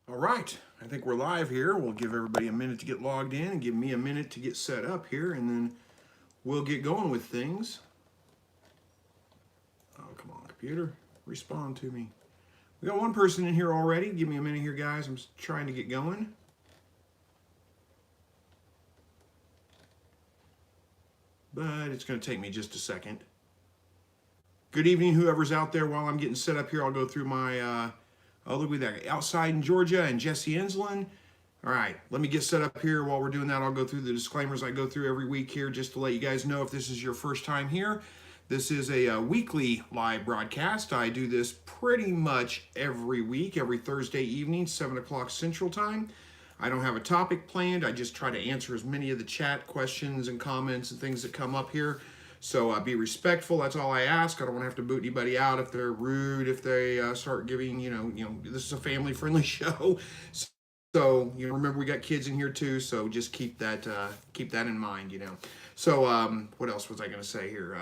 All right, I think we're live here. We'll give everybody a minute to get logged in and give me a minute to get set up here, and then we'll get going with things. Oh, come on, computer, respond to me. We got one person in here already. Give me a minute here, guys. I'm trying to get going. But it's going to take me just a second. Good evening, whoever's out there. While I'm getting set up here, I'll go through my, oh, look at that, Outside in Georgia and Jesse Enslin. All right, let me get set up here. While we're doing that, I'll go through the disclaimers I go through every week here just to let you guys know if this is your first time here. This is a weekly live broadcast. I do this pretty much every week, every Thursday evening, 7 o'clock Central Time. I don't have a topic planned. I just try to answer as many of the chat questions and comments and things that come up here. So be respectful. That's all I ask. I don't want to have to boot anybody out if they're rude, if they start giving, this is a family-friendly show. So remember we got kids in here too. So just keep that in mind. So what else was I going to say here?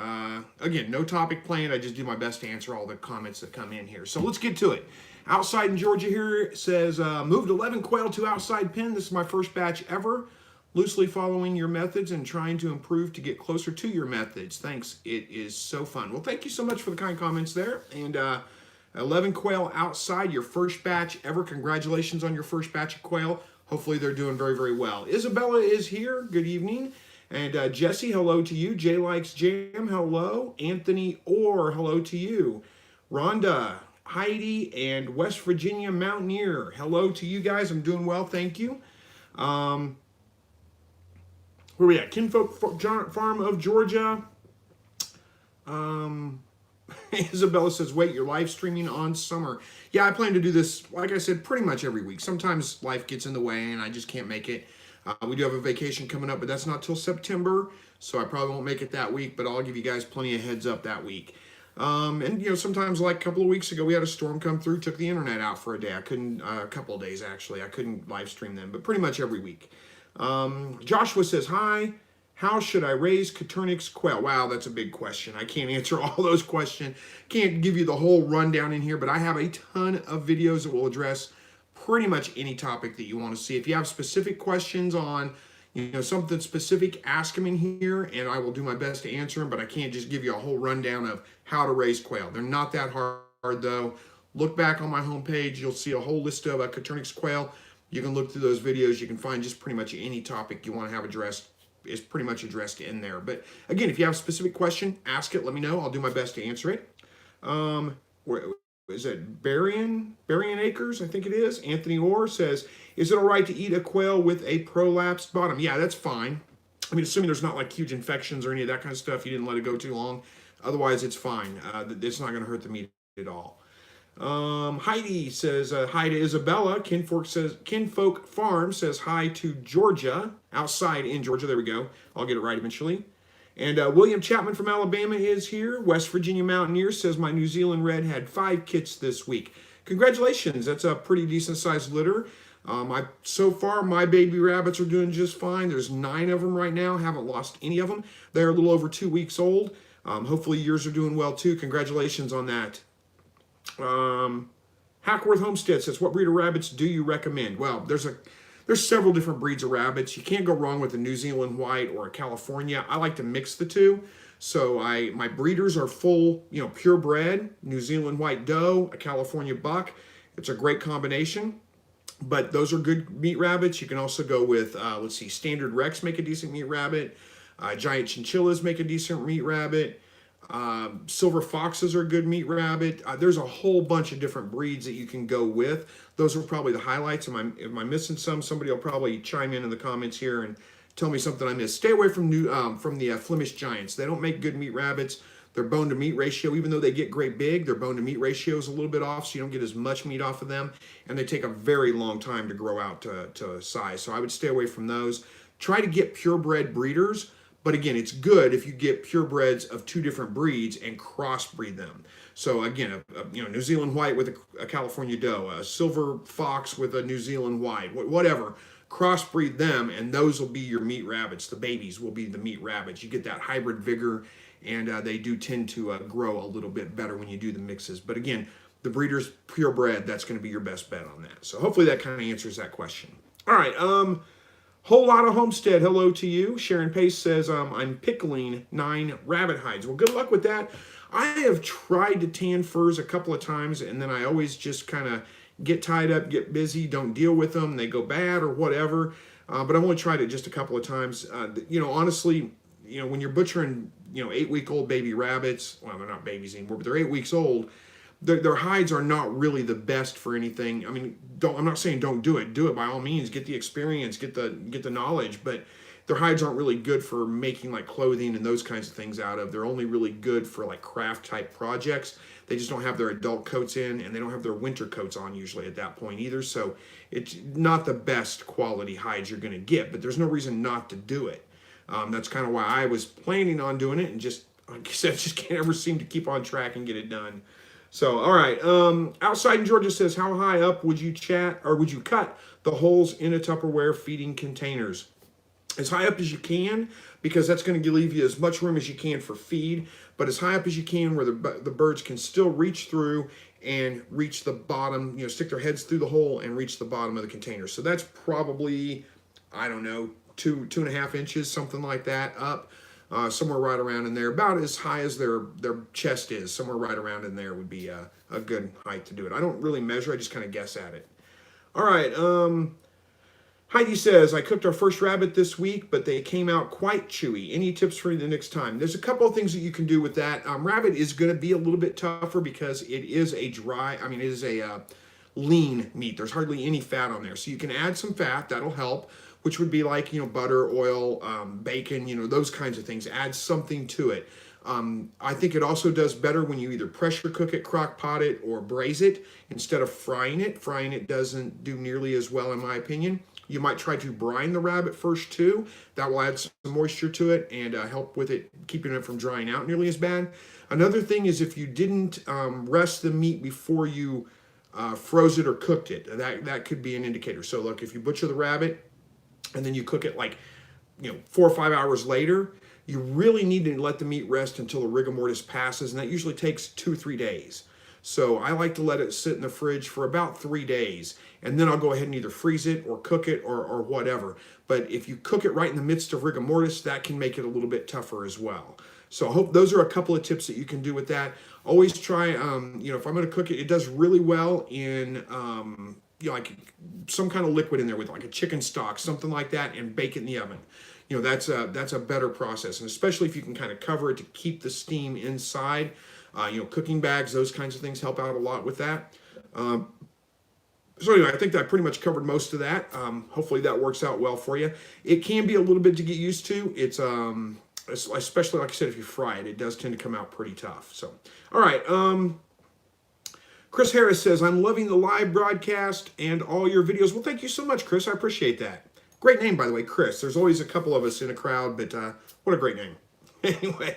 Again, no topic planned. I just do my best to answer all the comments that come in here. So let's get to it. Outside in Georgia here says moved 11 quail to outside pen. This is my first batch ever. Loosely following your methods and trying to improve to get closer to your methods. Thanks. It is so fun. Well, thank you so much for the kind comments there. And 11 quail outside, your first batch ever. Congratulations on your first batch of quail. Hopefully they're doing very, very well. Isabella is here. Good evening. And Jesse, hello to you. Jay Likes Jam, hello. Anthony Orr, hello to you. Rhonda, Heidi, and West Virginia Mountaineer, hello to you guys. I'm doing well, thank you. Where we at? Kinfolk Farm of Georgia. Isabella says, wait, you're live streaming on summer. Yeah, I plan to do this, like I said, pretty much every week. Sometimes life gets in the way and I just can't make it. We do have a vacation coming up, but that's not till September, so I probably won't make it that week, but I'll give you guys plenty of heads up that week. And sometimes, like a couple of weeks ago, we had a storm come through, took the internet out for a day. I couldn't, a couple of days actually, I couldn't live stream them, but pretty much every week. Joshua says, hi, how should I raise Coturnix quail? Wow, that's a big question. I can't answer all those questions. Can't give you the whole rundown in here, but I have a ton of videos that will address pretty much any topic that you want to see. If you have specific questions on, something specific, ask them in here, and I will do my best to answer them, but I can't just give you a whole rundown of how to raise quail. They're not that hard, though. Look back on my homepage. You'll see a whole list of Coturnix quail. You can look through those videos. You can find just pretty much any topic you want to have addressed is pretty much addressed in there. But again, if you have a specific question, ask it. Let me know. I'll do my best to answer it. Where is it? Berrien Acres, I think it is. Anthony Orr says, is it all right to eat a quail with a prolapsed bottom? Yeah, that's fine. I mean, assuming there's not like huge infections or any of that kind of stuff, you didn't let it go too long. Otherwise, it's fine. It's not going to hurt the meat at all. Heidi says hi to Isabella. Kinfolk Farm says hi to Georgia. Outside in Georgia. There we go. I'll get it right eventually. And William Chapman from Alabama is here. West Virginia Mountaineer says my New Zealand Red had 5 kits this week. Congratulations. That's a pretty decent sized litter. So far, my baby rabbits are doing just fine. There's 9 of them right now. Haven't lost any of them. They're a little over 2 weeks old. Hopefully yours are doing well too. Congratulations on that. Hackworth Homestead says, what breed of rabbits do you recommend? Well, there's several different breeds of rabbits. You can't go wrong with a New Zealand White or a California. I like to mix the two. So my breeders are full, purebred, New Zealand White doe, a California buck. It's a great combination. But those are good meat rabbits. You can also go with, Standard Rex make a decent meat rabbit. Giant Chinchillas make a decent meat rabbit. Silver foxes are a good meat rabbit. There's a whole bunch of different breeds that you can go with. Those are probably the highlights. Am I missing some? Somebody will probably chime in the comments here and tell me something I missed. Stay away from the Flemish Giants. They don't make good meat rabbits. Their bone to meat ratio, even though they get great big, their bone to meat ratio is a little bit off, so you don't get as much meat off of them, and they take a very long time to grow out to size. So I would stay away from those. Try to get purebred breeders. But again, it's good if you get purebreds of 2 different breeds and crossbreed them. So again, New Zealand White with a California doe, a silver fox with a New Zealand White, whatever. Crossbreed them, and those will be your meat rabbits. The babies will be the meat rabbits. You get that hybrid vigor, and they do tend to grow a little bit better when you do the mixes. But again, the breeder's purebred, that's going to be your best bet on that. So hopefully that kind of answers that question. All right. Whole lot of Homestead. Hello to you. Sharon Pace says, I'm pickling 9 rabbit hides. Well, good luck with that. I have tried to tan furs a couple of times, and then I always just kind of get tied up, get busy, don't deal with them. They go bad or whatever. But I've only tried it just a couple of times. Honestly, when you're butchering, 8-week-old baby rabbits, well, they're not babies anymore, but they're 8 weeks old. Their hides are not really the best for anything. I mean, I'm not saying don't do it. Do it by all means. Get the experience, get the knowledge. But their hides aren't really good for making like clothing and those kinds of things out of. They're only really good for like craft type projects. They just don't have their adult coats in, and they don't have their winter coats on usually at that point either. So it's not the best quality hides you're going to get. But there's no reason not to do it. That's kind of why I was planning on doing it, and just like I said, just can't ever seem to keep on track and get it done. So, all right. Outside in Georgia says, how high up would you cut the holes in a Tupperware feeding containers? As high up as you can, because that's going to leave you as much room as you can for feed, but as high up as you can where the birds can still reach through and reach the bottom, stick their heads through the hole and reach the bottom of the container. So that's probably, I don't know, 2.5 inches, something like that up. Somewhere right around in there, about as high as their chest is, somewhere right around in there would be a good height to do it. I don't really measure, I just kind of guess at it. All right, Heidi says, I cooked our first rabbit this week, but they came out quite chewy. Any tips for the next time? There's a couple of things that you can do with that. Rabbit is going to be a little bit tougher because it is it is a lean meat. There's hardly any fat on there. So you can add some fat, that'll help, which would be like, butter, oil, bacon, those kinds of things. Add something to it. I think it also does better when you either pressure cook it, crock pot it, or braise it instead of frying it. Frying it doesn't do nearly as well in my opinion. You might try to brine the rabbit first too. That will add some moisture to it and help with it, keeping it from drying out nearly as bad. Another thing is if you didn't rest the meat before you froze it or cooked it, that could be an indicator. So look, if you butcher the rabbit, and then you cook it like, 4 or 5 hours later, you really need to let the meat rest until the rigor mortis passes, and that usually takes 2 or 3 days. So I like to let it sit in the fridge for about 3 days, and then I'll go ahead and either freeze it or cook it or whatever. But if you cook it right in the midst of rigor mortis, that can make it a little bit tougher as well. So I hope those are a couple of tips that you can do with that. Always try, if I'm going to cook it, it does really well in like some kind of liquid in there with like a chicken stock, something like that, and bake it in the oven. That's a better process, and especially if you can kind of cover it to keep the steam inside. Cooking bags, those kinds of things help out a lot with that. So anyway, I think that pretty much covered most of that. Hopefully that works out well for you. It can be a little bit to get used to. It's especially like I said, if you fry it, it does tend to come out pretty tough. So, all right. Chris Harris says, I'm loving the live broadcast and all your videos. Well, thank you so much, Chris. I appreciate that. Great name, by the way, Chris. There's always a couple of us in a crowd, but what a great name. Anyway,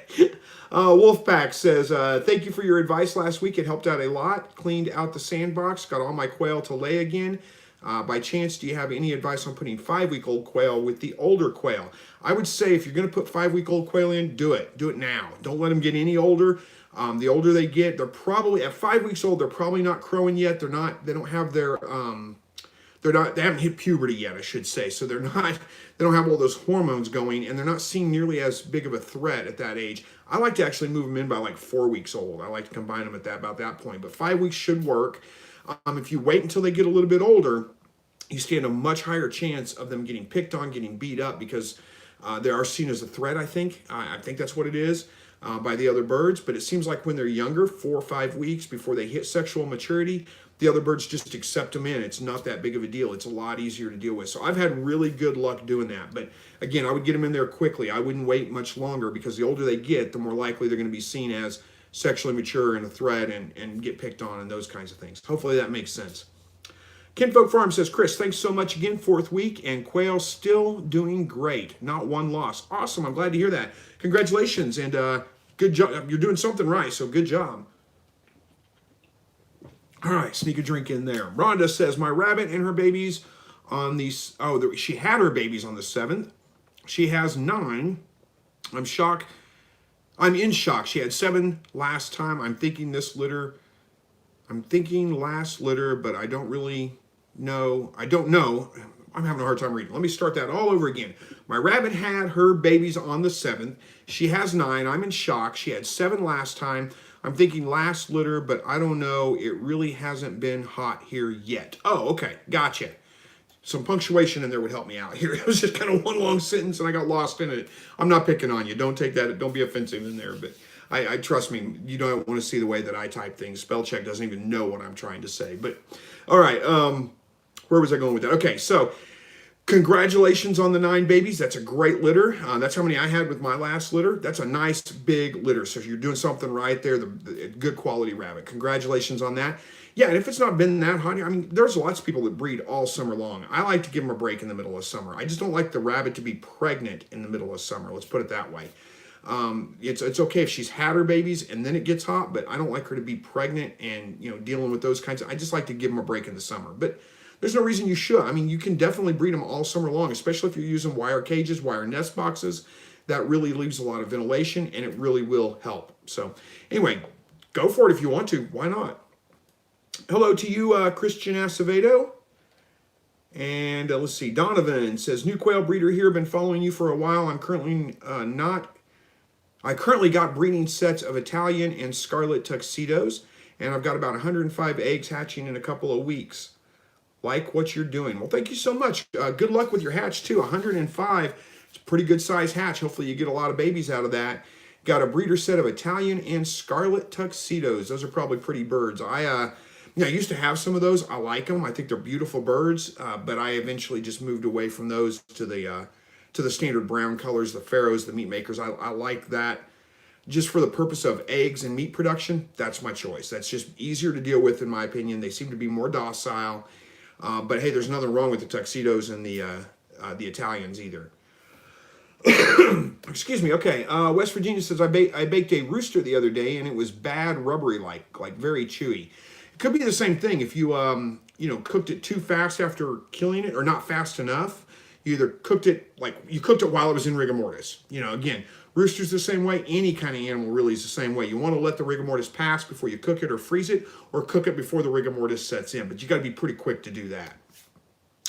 Wolfpack says, thank you for your advice last week. It helped out a lot. Cleaned out the sandbox, got all my quail to lay again. By chance, do you have any advice on putting 5-week-old quail with the older quail? I would say if you're going to put 5-week-old quail in, do it. Do it now. Don't let them get any older. The older they get, they're probably at 5 weeks old. They're probably not crowing yet. They don't have their they haven't hit puberty yet, I should say. So they don't have all those hormones going, and they're not seen nearly as big of a threat at that age. I like to actually move them in by like 4 weeks old. I like to combine them at about that point. But 5 weeks should work. If you wait until they get a little bit older, you stand a much higher chance of them getting picked on, getting beat up, because they are seen as a threat, I think. I think that's what it is by the other birds. But it seems like when they're younger, 4 or 5 weeks before they hit sexual maturity, the other birds just accept them in. It's not that big of a deal. It's a lot easier to deal with. So I've had really good luck doing that. But again, I would get them in there quickly. I wouldn't wait much longer, because the older they get, the more likely they're going to be seen as sexually mature and a threat and get picked on and those kinds of things. Hopefully that makes sense. Kinfolk Farm says, Chris, thanks so much again, 4th week, and quail still doing great. Not one loss. Awesome. I'm glad to hear that. Congratulations, and good job. You're doing something right, so good job. All right, sneak a drink in there. Rhonda says, my rabbit and her babies on these, she had her babies on the 7th. She has 9. I'm in shock. She had 7 last time. I'm thinking this litter I'm thinking last litter, but I don't really know. I don't know. I'm having a hard time reading. Let me start that all over again. My rabbit had her babies on the 7th. She has 9. I'm in shock. She had 7 last time. I'm thinking last litter, but I don't know. It really hasn't been hot here yet. Oh, okay. Gotcha. Some punctuation in there would help me out here. It was just kind of one long sentence and I got lost in it. I'm not picking on you. Don't take that. Don't be offensive in there. But I trust me, you don't want to see the way that I type things. Spell check doesn't even know what I'm trying to say. But all right. Where was I going with that? Okay. So congratulations on the 9 babies. That's a great litter. That's how many I had with my last litter. That's a nice big litter. So if you're doing something right there, the good quality rabbit. Congratulations on that. Yeah, and if it's not been that hot, I mean, there's lots of people that breed all summer long. I like to give them a break in the middle of summer. I just don't like the rabbit to be pregnant in the middle of summer. Let's put it that way. It's okay if she's had her babies and then it gets hot, but I don't like her to be pregnant and dealing with those kinds of. I just like to give them a break in the summer. But there's no reason you should. I mean, you can definitely breed them all summer long, especially if you're using wire cages, wire nest boxes. That really leaves a lot of ventilation and it really will help. So anyway, go for it if you want to. Why not? Hello to you, Christian Acevedo. And let's see, Donovan says, new quail breeder here, been following you for a while. I currently got breeding sets of Italian and scarlet tuxedos, and I've got about 105 eggs hatching in a couple of weeks. Like what you're doing. Well, thank you so much. Good luck with your hatch too. 105, it's a pretty good size hatch. Hopefully you get a lot of babies out of that. Got a breeder set of Italian and scarlet tuxedos. Those are probably pretty birds. I used to have some of those. I like them. I think they're beautiful birds, but I eventually just moved away from those to the standard brown colors, the Pharaohs, the meat makers. I like that just for the purpose of eggs and meat production. That's my choice. That's just easier to deal with, in my opinion. They seem to be more docile. But hey, there's nothing wrong with the tuxedos and the Italians either. Excuse me. Okay. West Virginia says, I baked a rooster the other day and it was bad, rubbery, like very chewy. It could be the same thing if you cooked it too fast after killing it, or not fast enough. You either cooked it while it was in rigor mortis. Again, rooster's the same way. Any kind of animal really is the same way. You want to let the rigor mortis pass before you cook it or freeze it, or cook it before the rigor mortis sets in. But you got to be pretty quick to do that.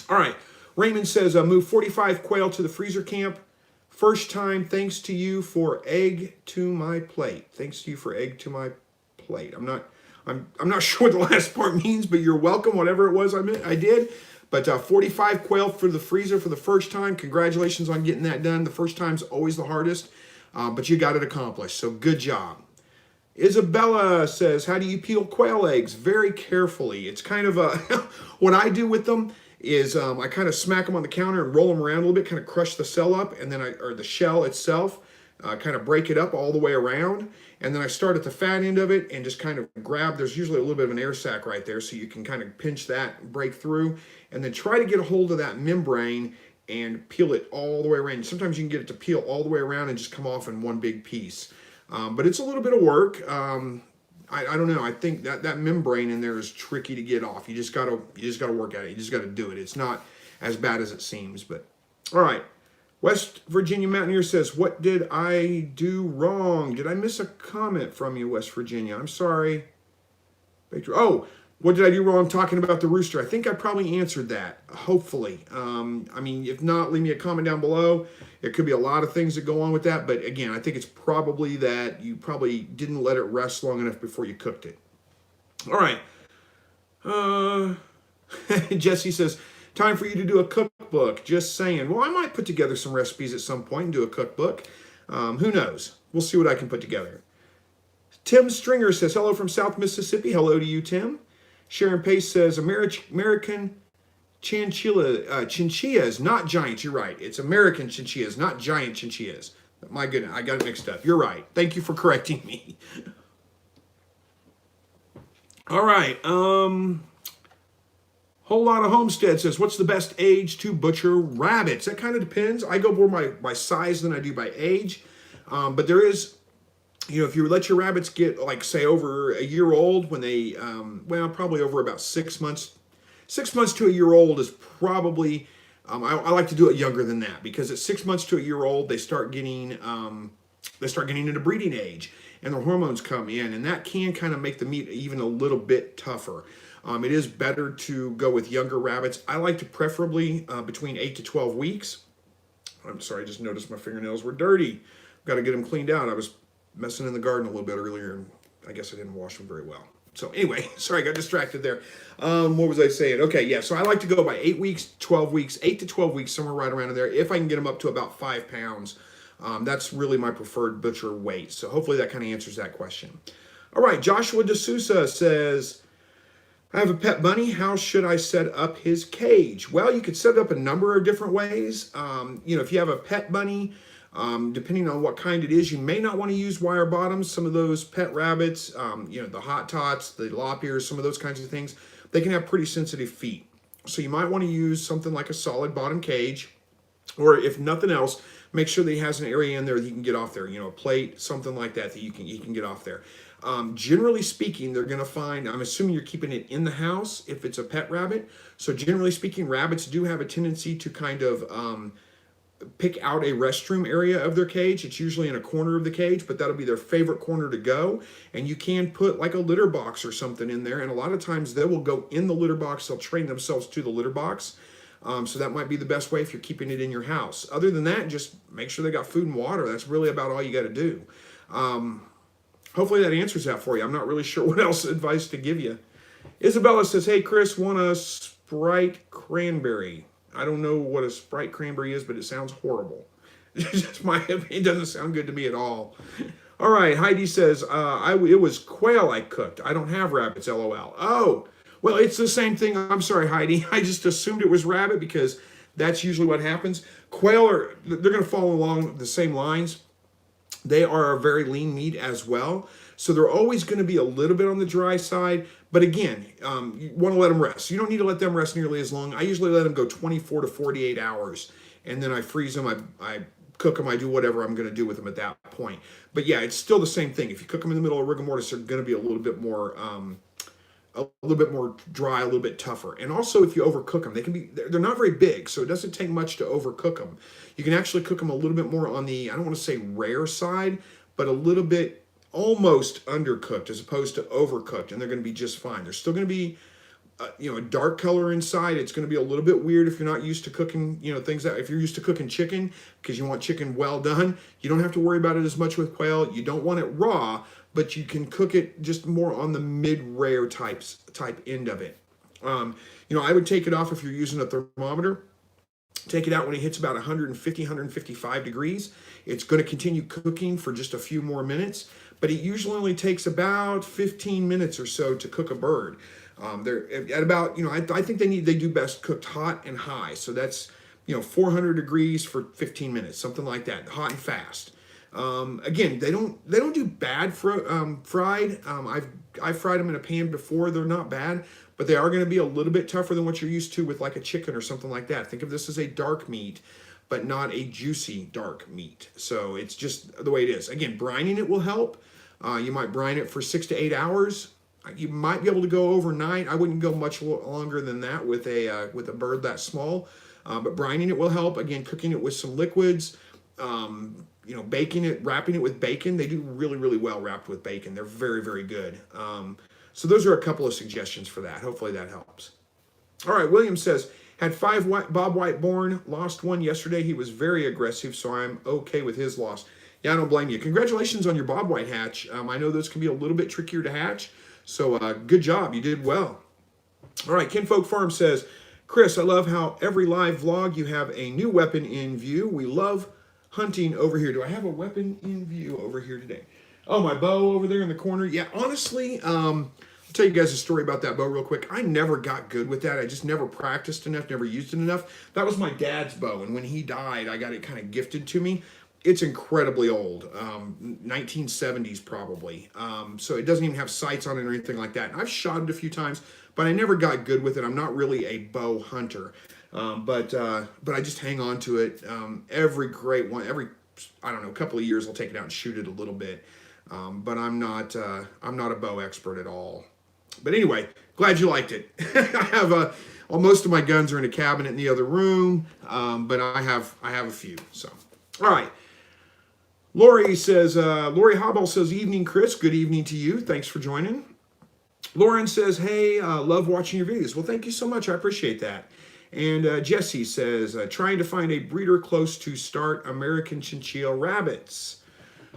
All right. Raymond says, move 45 quail to the freezer camp. First time, thanks to you for egg to my plate. Thanks to you for egg to my plate. I'm not sure what the last part means, but you're welcome, whatever it was I did. But 45 quail for the freezer for the first time. Congratulations on getting that done. The first time's always the hardest, but you got it accomplished. So good job. Isabella says, how do you peel quail eggs? Very carefully. It's kind of what I do with them is I kind of smack them on the counter and roll them around a little bit, kind of crush the shell up, and then or the shell itself, kind of break it up all the way around. And then I start at the fat end of it and just kind of grab, there's usually a little bit of an air sac right there, so you can kind of pinch that, break through, and then try to get a hold of that membrane and peel it all the way around. Sometimes you can get it to peel all the way around and just come off in one big piece. But it's a little bit of work. I don't know. I think that membrane in there is tricky to get off. You just gotta work at it. You just gotta do it. It's not as bad as it seems. But all right. West Virginia Mountaineer says, what did I do wrong? Did I miss a comment from you, West Virginia? I'm sorry. Oh, what did I do wrong talking about the rooster? I think I probably answered that, hopefully. I mean, if not, leave me a comment down below. There could be a lot of things that go on with that, but again, I think it's probably that you probably didn't let it rest long enough before you cooked it. All right. Jesse says, time for you to do a cookbook. Just saying. Well, I might put together some recipes at some point and do a cookbook. Who knows? We'll see what I can put together. Tim Stringer says, hello from South Mississippi. Hello to you, Tim. Sharon Pace says, American chinchillas, not giants. You're right. It's American chinchillas, not giant chinchillas. My goodness, I got it mixed up. You're right. Thank you for correcting me. All right. Whole lot of Homestead says, what's the best age to butcher rabbits? That kind of depends. I go more by size than I do by age. But there is, if you let your rabbits get, like, say, over a year old, when they, probably over about 6 months. 6 months to a year old is probably, I like to do it younger than that, because at 6 months to a year old, they start getting into breeding age. and the hormones come in, and that can kind of make the meat even a little bit tougher. It is better to go with younger rabbits. I like to preferably between 8 to 12 weeks. I'm sorry, I just noticed my fingernails were dirty. Got to get them cleaned out. I was messing in the garden a little bit earlier, and I guess I didn't wash them very well. So anyway, sorry, I got distracted there. What was I saying? Okay, yeah, so I like to go by 8 weeks, 12 weeks, 8 to 12 weeks, somewhere right around in there. If I can get them up to about 5 pounds, that's really my preferred butcher weight. So hopefully that kind of answers that question. All right, Joshua DeSouza says, I have a pet bunny. How should I set up his cage? Well, you could set it up a number of different ways. If you have a pet bunny, depending on what kind it is, you may not want to use wire bottoms. Some of those pet rabbits, the hot tots, the lop ears, some of those kinds of things, they can have pretty sensitive feet. So you might want to use something like a solid bottom cage, or if nothing else, make sure that he has an area in there that you can get off there, a plate, something like that that you can get off there. Generally speaking, they're going to find, I'm assuming you're keeping it in the house if it's a pet rabbit. So generally speaking, rabbits do have a tendency to kind of pick out a restroom area of their cage. It's usually in a corner of the cage, but that'll be their favorite corner to go. And you can put like a litter box or something in there. And a lot of times they will go in the litter box. They'll train themselves to the litter box. So that might be the best way if you're keeping it in your house. Other than that, just make sure they got food and water. That's really about all you got to do. Hopefully that answers that for you. I'm not really sure what else advice to give you. Isabella says, hey, Chris, want a Sprite cranberry? I don't know what a Sprite cranberry is, but it sounds horrible. Just my opinion. It doesn't sound good to me at all. All right, Heidi says, it was quail I cooked. I don't have rabbits, LOL. Oh, well, it's the same thing. I'm sorry, Heidi. I just assumed it was rabbit because that's usually what happens. Quail, they're going to follow along the same lines. They are a very lean meat as well. So they're always going to be a little bit on the dry side. But again, you want to let them rest. You don't need to let them rest nearly as long. I usually let them go 24 to 48 hours. And then I freeze them. I cook them. I do whatever I'm going to do with them at that point. But yeah, it's still the same thing. If you cook them in the middle of rigor mortis, they're going to be a little bit more dry, a little bit tougher. And also if you overcook them, they're not very big, so it doesn't take much to overcook them. You can actually cook them a little bit more on the, I don't want to say rare side, but a little bit almost undercooked as opposed to overcooked, and they're going to be just fine. They're still going to be a dark color inside. It's going to be a little bit weird if you're not used to cooking, things that, if you're used to cooking chicken because you want chicken well done, you don't have to worry about it as much with quail. You don't want it raw, but you can cook it just more on the mid-rare type end of it. I would take it off if you're using a thermometer. Take it out when it hits about 150, 155 degrees. It's going to continue cooking for just a few more minutes, but it usually only takes about 15 minutes or so to cook a bird. They're at about, I think they do best cooked hot and high. So that's, 400 degrees for 15 minutes, something like that, hot and fast. Again, they don't do bad fried. I've fried them in a pan before. They're not bad, but they are going to be a little bit tougher than what you're used to with like a chicken or something like that. Think of this as a dark meat, but not a juicy dark meat. So it's just the way it is. Again, brining it will help. You might brine it for 6 to 8 hours. You might be able to go overnight. I wouldn't go much longer than that with a bird that small, but brining it will help. Again, cooking it with some liquids. Baking it, wrapping it with bacon. They do really, really well wrapped with bacon. They're very, very good. So those are a couple of suggestions for that. Hopefully that helps. All right, William says, had 5 Bob White born, lost one yesterday. He was very aggressive, so I'm okay with his loss. Yeah, I don't blame you. Congratulations on your Bob White hatch. I know those can be a little bit trickier to hatch, so good job. You did well. All right, Kinfolk Farm says, Chris, I love how every live vlog you have a new weapon in view. We love hunting over here. Do I have a weapon in view over here today? Oh, my bow over there in the corner. Yeah, honestly, I'll tell you guys a story about that bow real quick. I never got good with that. I just never practiced enough, never used it enough. That was my dad's bow, and when he died, I got it kind of gifted to me. It's incredibly old, 1970s probably. So it doesn't even have sights on it or anything like that. I've shot it a few times, but I never got good with it. I'm not really a bow hunter. But I just hang on to it. Every couple of years I'll take it out and shoot it a little bit. But I'm not a bow expert at all. But anyway, glad you liked it. I have most of my guns are in a cabinet in the other room, but I have a few. So, all right. Lori says, Lori Hobble says, evening, Chris. Good evening to you. Thanks for joining. Lauren says, hey, love watching your videos. Well, thank you so much. I appreciate that. And Jesse says, trying to find a breeder close to start American chinchilla rabbits.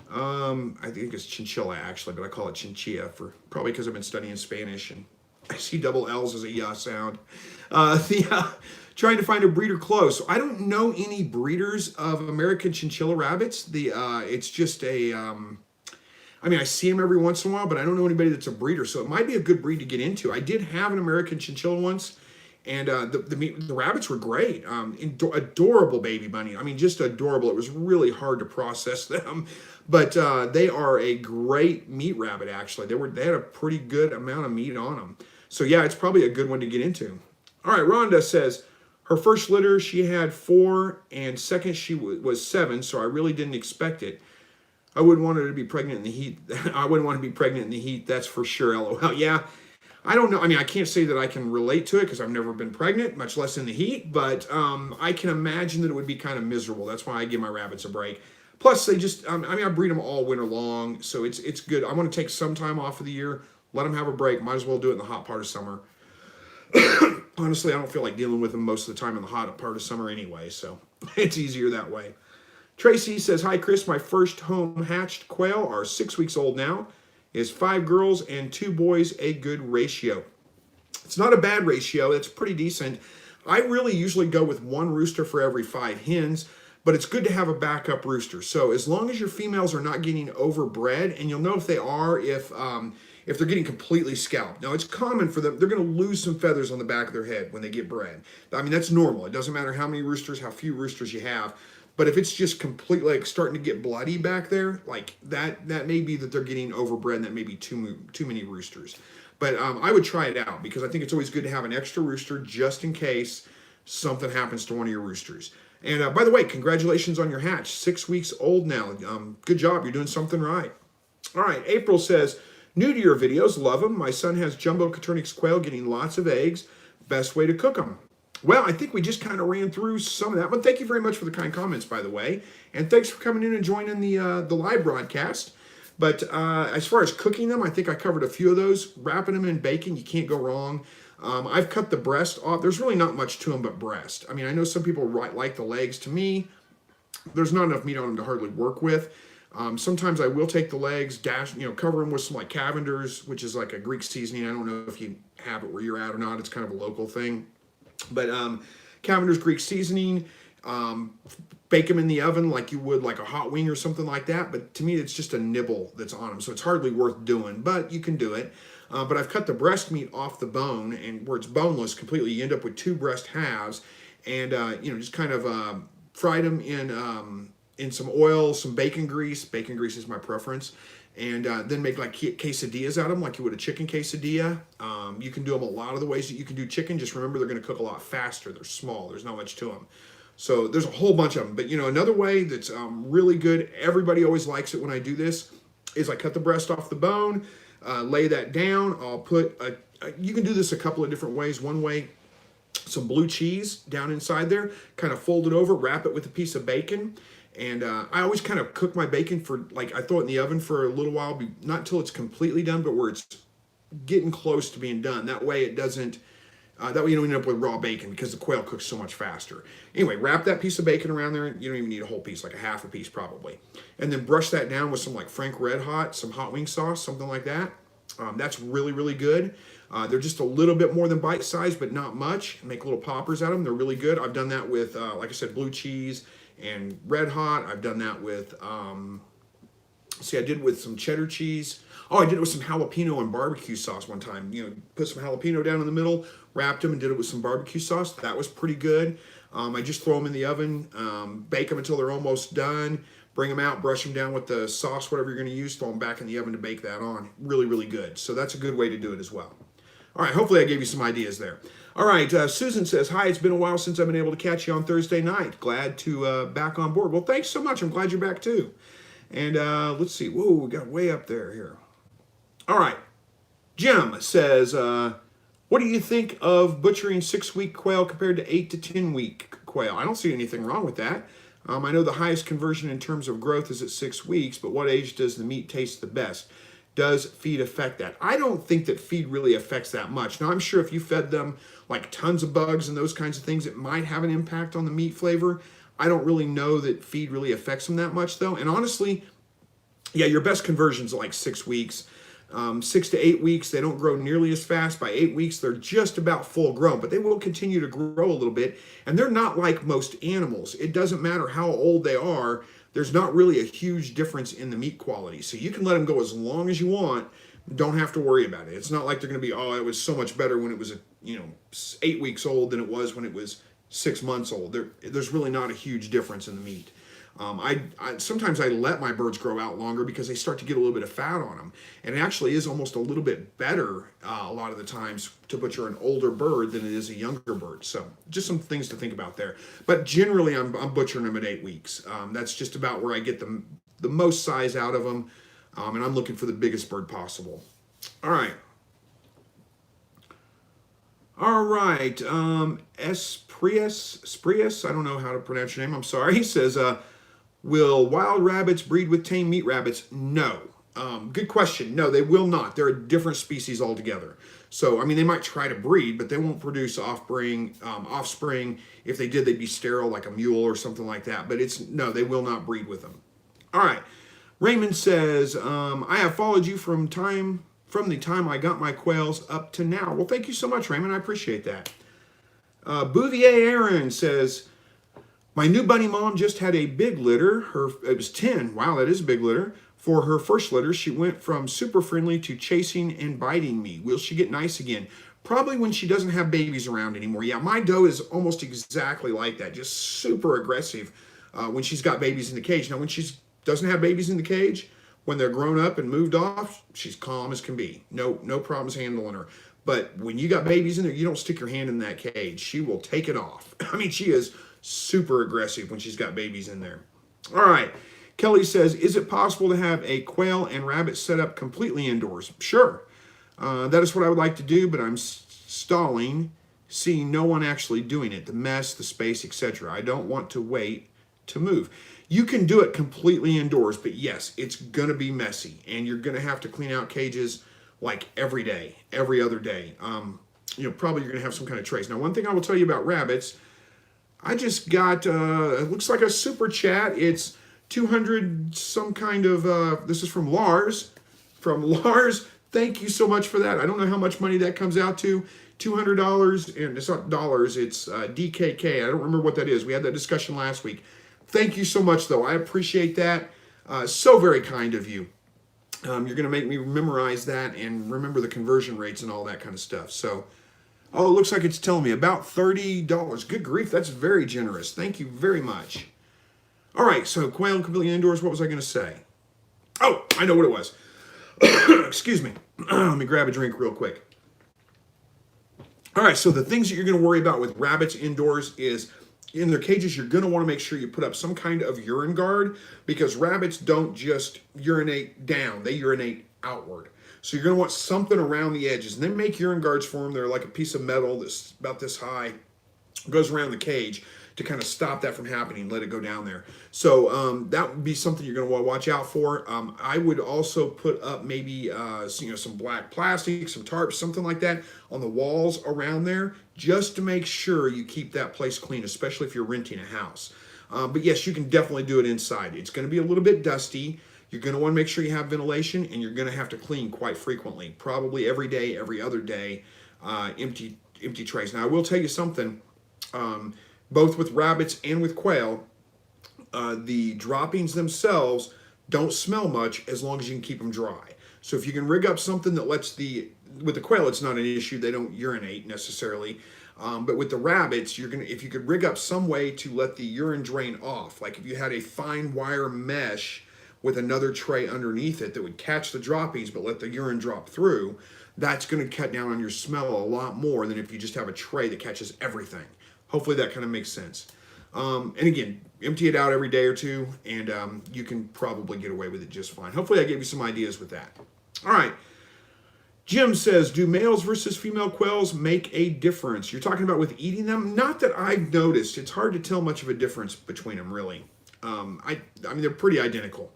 I think it's chinchilla actually, but I call it chinchilla for probably because I've been studying Spanish and I see double L's as a yeah sound. Trying to find a breeder close. I don't know any breeders of American chinchilla rabbits. It's just a, I mean, I see them every once in a while, but I don't know anybody that's a breeder. So it might be a good breed to get into. I did have an American chinchilla once, and the rabbits were great. Adorable baby bunny. I mean, just adorable. It was really hard to process them, but they are a great meat rabbit. Actually, they had a pretty good amount of meat on them. So yeah, it's probably a good one to get into. All right, Rhonda says her first litter she had 4, and second she was 7. So I really didn't expect it. I wouldn't want her to be pregnant in the heat. I wouldn't want to be pregnant in the heat. That's for sure. LOL. Yeah. I don't know. I mean, I can't say that I can relate to it because I've never been pregnant, much less in the heat. But I can imagine that it would be kind of miserable. That's why I give my rabbits a break. Plus, they just, I mean, I breed them all winter long. So it's good. I want to take some time off of the year. Let them have a break. Might as well do it in the hot part of summer. Honestly, I don't feel like dealing with them most of the time in the hot part of summer anyway. So it's easier that way. Tracy says, hi, Chris. My first home hatched quail are 6 weeks old now. Is 5 girls and 2 boys a good ratio? It's not a bad ratio. It's pretty decent. I really usually go with 1 rooster for every 5 hens, but it's good to have a backup rooster. So as long as your females are not getting overbred, and you'll know if they are if they're getting completely scalped. Now, it's common for them. They're going to lose some feathers on the back of their head when they get bred. I mean, that's normal. It doesn't matter how many roosters, how few roosters you have. But if it's just completely like starting to get bloody back there, like that may be that they're getting overbred and that may be too many roosters. But I would try it out because I think it's always good to have an extra rooster just in case something happens to one of your roosters. And by the way, congratulations on your hatch. 6 weeks old now. Good job. You're doing something right. All right. April says, new to your videos. Love them. My son has jumbo Coturnix quail getting lots of eggs. Best way to cook them. Well, I think we just kind of ran through some of that, but thank you very much for the kind comments, by the way, and thanks for coming in and joining the live broadcast. But as far as cooking them, I think I covered a few of those. Wrapping them in bacon, you can't go wrong. I've cut the breast off. There's really not much to them but breast. I mean, I know some people like the legs. To me, there's not enough meat on them to hardly work with. Sometimes I will take the legs, cover them with some like Cavender's, which is like a Greek seasoning. I don't know if you have it where you're at or not. It's kind of a local thing. But Cavender's Greek seasoning, bake them in the oven like you would like a hot wing or something like that. But to me, it's just a nibble that's on them. So it's hardly worth doing, but you can do it. But I've cut the breast meat off the bone, and where it's boneless completely, you end up with 2 breast halves. And, just kind of fried them in some oil, some bacon grease. Bacon grease is my preference. And then make like quesadillas out of them like you would a chicken quesadilla. You can do them a lot of the ways that you can do chicken. Just remember they're going to cook a lot faster. They're small. There's not much to them. So there's a whole bunch of them. But, another way that's really good, everybody always likes it when I do this, is I cut the breast off the bone, lay that down. I'll put, you can do this a couple of different ways. One way, some blue cheese down inside there, kind of fold it over, wrap it with a piece of bacon. And I always kind of cook my bacon for, like, I throw it in the oven for a little while, not until it's completely done, but where it's getting close to being done. That way it doesn't, that way you don't end up with raw bacon because the quail cooks so much faster. Anyway, wrap that piece of bacon around there. You don't even need a whole piece, like a half a piece probably. And then brush that down with some like Frank Red Hot, some hot wing sauce, something like that. That's really, really good. They're just a little bit more than bite size, but not much. Make little poppers out of them. They're really good. I've done that with, like I said, blue cheese and Red Hot. I've done that with, I did with some cheddar cheese. Oh, I did it with some jalapeno and barbecue sauce one time. Put some jalapeno down in the middle, wrapped them, and did it with some barbecue sauce. That was pretty good. I just throw them in the oven, bake them until they're almost done, bring them out, brush them down with the sauce, whatever you're going to use, throw them back in the oven to bake that on. Really, really good. So that's a good way to do it as well. All right, hopefully I gave you some ideas there. All right, Susan says, hi, it's been a while since I've been able to catch you on Thursday night. Glad to back on board. Well, thanks so much. I'm glad you're back too. And let's see. Whoa, we got way up there here. All right. Jim says, what do you think of butchering 6-week quail compared to 8 to 10-week quail? I don't see anything wrong with that. I know the highest conversion in terms of growth is at 6 weeks, but what age does the meat taste the best? Does feed affect that? I don't think that feed really affects that much. Now, I'm sure if you fed them like tons of bugs and those kinds of things, it might have an impact on the meat flavor. I don't really know that feed really affects them that much, though. And honestly, yeah, your best conversions are like 6 weeks. 6 to 8 weeks, they don't grow nearly as fast. By 8 weeks, they're just about full grown, but they will continue to grow a little bit. And they're not like most animals. It doesn't matter how old they are. There's not really a huge difference in the meat quality. So you can let them go as long as you want. Don't have to worry about it. It's not like they're going to be, oh, it was so much better when it was, 8 weeks old than it was when it was 6 months old. There's really not a huge difference in the meat. Sometimes I let my birds grow out longer because they start to get a little bit of fat on them. And it actually is almost a little bit better a lot of the times to butcher an older bird than it is a younger bird. So just some things to think about there. But generally, I'm butchering them at 8 weeks. That's just about where I get the most size out of them. And I'm looking for the biggest bird possible. All right. All right. Esprius, I don't know how to pronounce your name. I'm sorry. He says, will wild rabbits breed with tame meat rabbits? No. Good question. No, they will not. They're a different species altogether. So, I mean, they might try to breed, but they won't produce offspring. If they did, they'd be sterile like a mule or something like that. But no, they will not breed with them. All right. Raymond says, I have followed you from the time I got my quails up to now. Well, thank you so much, Raymond. I appreciate that. Bouvier Aaron says, my new bunny mom just had a big litter. It was 10. Wow, that is a big litter. For her first litter, she went from super friendly to chasing and biting me. Will she get nice again? Probably when she doesn't have babies around anymore. Yeah, my doe is almost exactly like that. Just super aggressive when she's got babies in the cage. Now, when she doesn't have babies in the cage, when they're grown up and moved off, she's calm as can be. No problems handling her. But when you got babies in there, you don't stick your hand in that cage. She will take it off. I mean, she is super aggressive when she's got babies in there. All right. Kelly says, is it possible to have a quail and rabbit set up completely indoors? Sure. That is what I would like to do, but I'm stalling, seeing no one actually doing it. The mess, the space, etc. I don't want to wait to move. You can do it completely indoors, but yes, it's going to be messy, and you're going to have to clean out cages like every day, every other day. Probably you're going to have some kind of trace. Now, one thing I will tell you about rabbits, I just got, it looks like a super chat. It's 200 some kind of, this is from Lars. From Lars, thank you so much for that. I don't know how much money that comes out to. $200, and it's not dollars, it's DKK. I don't remember what that is. We had that discussion last week. Thank you so much, though. I appreciate that. So very kind of you. You're going to make me memorize that and remember the conversion rates and all that kind of stuff. So, oh, it looks like it's telling me about $30. Good grief, that's very generous. Thank you very much. All right, so quail completely indoors. What was I going to say? Oh, I know what it was. Excuse me. Let me grab a drink real quick. All right, so the things that you're going to worry about with rabbits indoors is in their cages, you're going to want to make sure you put up some kind of urine guard, because rabbits don't just urinate down, they urinate outward. So you're going to want something around the edges, and then make urine guards for them. They're like a piece of metal that's about this high, goes around the cage to kind of stop that from happening, let it go down there. So that would be something you're going to want to watch out for. I would also put up maybe some black plastic, some tarps, something like that on the walls around there, just to make sure you keep that place clean, especially if you're renting a house. But yes, you can definitely do it inside. It's going to be a little bit dusty. You're going to want to make sure you have ventilation, and you're going to have to clean quite frequently, probably every day, every other day, empty trays. Now, I will tell you something. Both with rabbits and with quail, the droppings themselves don't smell much as long as you can keep them dry. So if you can rig up something that lets with the quail, it's not an issue. They don't urinate necessarily. But with the rabbits, if you could rig up some way to let the urine drain off, like if you had a fine wire mesh with another tray underneath it that would catch the droppings but let the urine drop through, that's going to cut down on your smell a lot more than if you just have a tray that catches everything. Hopefully that kind of makes sense. And again, empty it out every day or two, and you can probably get away with it just fine. Hopefully I gave you some ideas with that. All right. Jim says, do males versus female quails make a difference? You're talking about with eating them? Not that I've noticed. It's hard to tell much of a difference between them, really. I mean, they're pretty identical.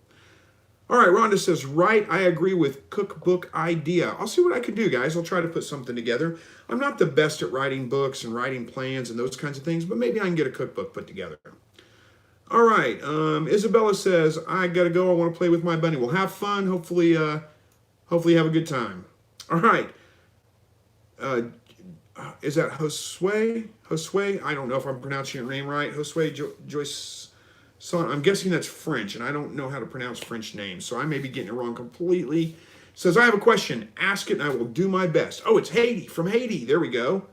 All right, Rhonda says, right, I agree with cookbook idea. I'll see what I can do, guys. I'll try to put something together. I'm not the best at writing books and writing plans and those kinds of things, but maybe I can get a cookbook put together. All right, Isabella says, I gotta go. I want to play with my bunny. Well, have fun. Hopefully you have a good time. All right. Is that Josue? Josue? I don't know if I'm pronouncing your name right. Josue Joyce. So I'm guessing that's French, and I don't know how to pronounce French names, so I may be getting it wrong completely. Says, I have a question. Ask it, and I will do my best. Oh, it's Haiti, from Haiti. There we go.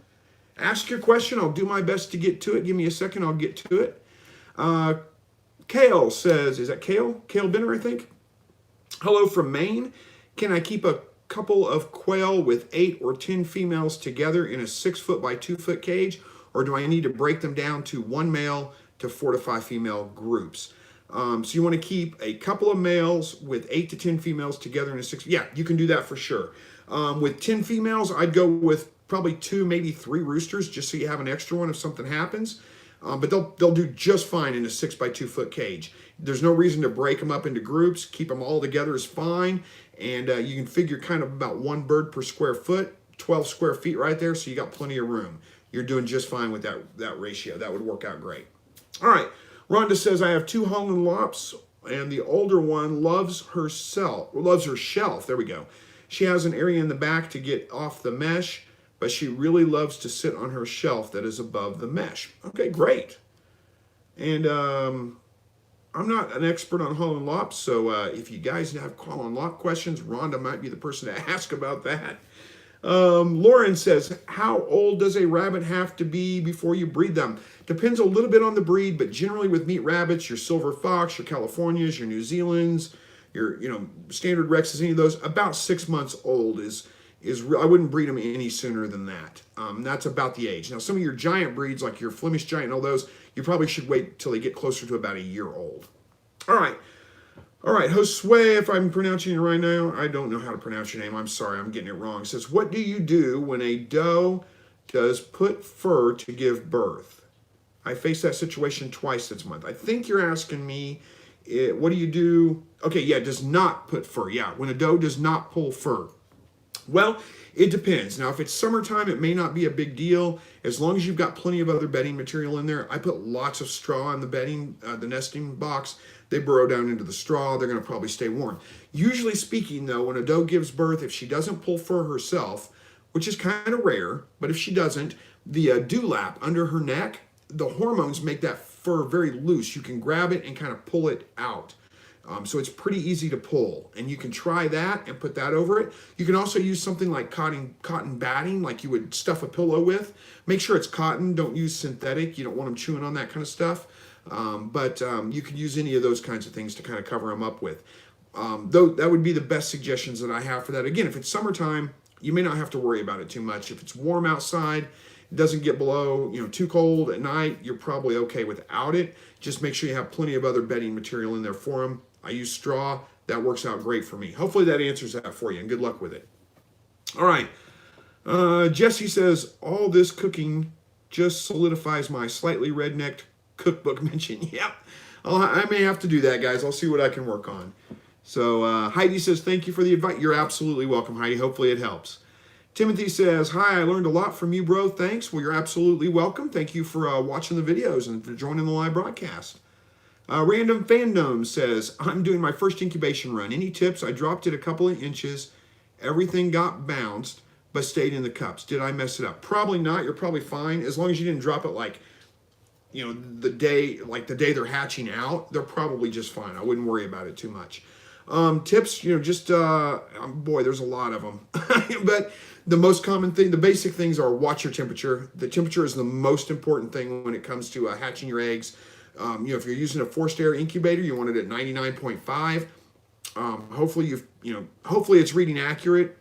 Ask your question. I'll do my best to get to it. Give me a second. I'll get to it. Quail says, is that Quail? Quail Benner, I think. Hello from Maine. Can I keep a couple of quail with 8 or 10 females together in a 6-foot by 2-foot cage, or do I need to break them down to 1 male to 4 to 5 female groups? So you want to keep a couple of males with 8 to 10 females together in a 6. Yeah, you can do that for sure. With 10 females, I'd go with probably 2, maybe 3 roosters, just so you have an extra one if something happens. But they'll do just fine in a 6 by 2 foot cage. There's no reason to break them up into groups. Keep them all together is fine. And you can figure kind of about 1 bird per square foot, 12 square feet right there. So you got plenty of room. You're doing just fine with that ratio. That would work out great. All right. Rhonda says, I have 2 Holland Lops, and the older one loves her shelf. There we go. She has an area in the back to get off the mesh, but she really loves to sit on her shelf that is above the mesh. Okay, great. And I'm not an expert on Holland Lops, so if you guys have Holland Lop questions, Rhonda might be the person to ask about that. Lauren says, how old does a rabbit have to be before you breed them? Depends a little bit on the breed, but generally with meat rabbits, your silver fox, your Californias, your New Zealands, your standard Rexes, any of those, about 6 months old is I wouldn't breed them any sooner than that. That's about the age. Now, some of your giant breeds, like your Flemish Giant and all those, you probably should wait till they get closer to about a year old. All right, Josue, if I'm pronouncing it right now, I don't know how to pronounce your name. I'm sorry, I'm getting it wrong. It says, what do you do when a doe does put fur to give birth? I faced that situation twice this month. I think you're asking me, what do you do? Okay, yeah, does not put fur. Yeah, when a doe does not pull fur. Well, it depends. Now, if it's summertime, it may not be a big deal. As long as you've got plenty of other bedding material in there. I put lots of straw in the bedding, the nesting box. They burrow down into the straw. They're going to probably stay warm. Usually speaking, though, when a doe gives birth, if she doesn't pull fur herself, which is kind of rare, but if she doesn't, the dewlap under her neck, the hormones make that fur very loose. You can grab it and kind of pull it out. So it's pretty easy to pull, and you can try that and put that over it. You can also use something like cotton batting, like you would stuff a pillow with. Make sure it's cotton. Don't use synthetic. You don't want them chewing on that kind of stuff. But you could use any of those kinds of things to kind of cover them up with. Though that would be the best suggestions that I have for that. Again, if it's summertime, you may not have to worry about it too much. If it's warm outside, it doesn't get below, too cold at night, you're probably okay without it. Just make sure you have plenty of other bedding material in there for them. I use straw. That works out great for me. Hopefully that answers that for you, and good luck with it. All right. Jesse says, all this cooking just solidifies my slightly rednecked cookbook mention. Yep. I may have to do that, guys. I'll see what I can work on. So Heidi says, thank you for the advice. You're absolutely welcome, Heidi. Hopefully it helps. Timothy says, hi, I learned a lot from you, bro. Thanks. Well, you're absolutely welcome. Thank you for watching the videos and for joining the live broadcast. Random Fandom says, I'm doing my first incubation run. Any tips? I dropped it a couple of inches. Everything got bounced, but stayed in the cups. Did I mess it up? Probably not. You're probably fine. As long as you didn't drop it like, the day they're hatching out, they're probably just fine. I wouldn't worry about it too much. Tips, boy, there's a lot of them. But the most common thing, the basic things are watch your temperature. The temperature is the most important thing when it comes to hatching your eggs. If you're using a forced air incubator, you want it at 99.5. Hopefully it's reading accurate.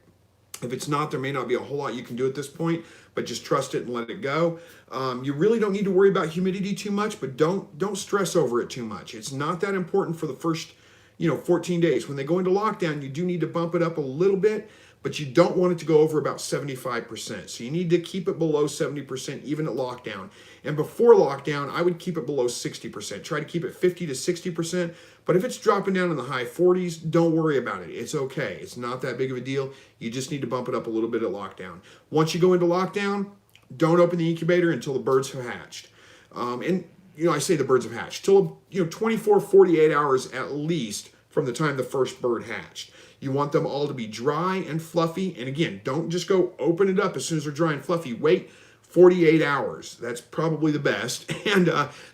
If it's not, there may not be a whole lot you can do at this point, but just trust it and let it go. You really don't need to worry about humidity too much, but don't stress over it too much. It's not that important for the first 14 days. When they go into lockdown, you do need to bump it up a little bit, but you don't want it to go over about 75%. So you need to keep it below 70% even at lockdown. And before lockdown, I would keep it below 60%. Try to keep it 50 to 60%. But if it's dropping down in the high 40s, don't worry about it. It's okay. It's not that big of a deal. You just need to bump it up a little bit at lockdown. Once you go into lockdown, don't open the incubator until the birds have hatched. I say the birds have hatched. Till 24, 48 hours at least from the time the first bird hatched. You want them all to be dry and fluffy. And again, don't just go open it up as soon as they're dry and fluffy. Wait 48 hours. That's probably the best. And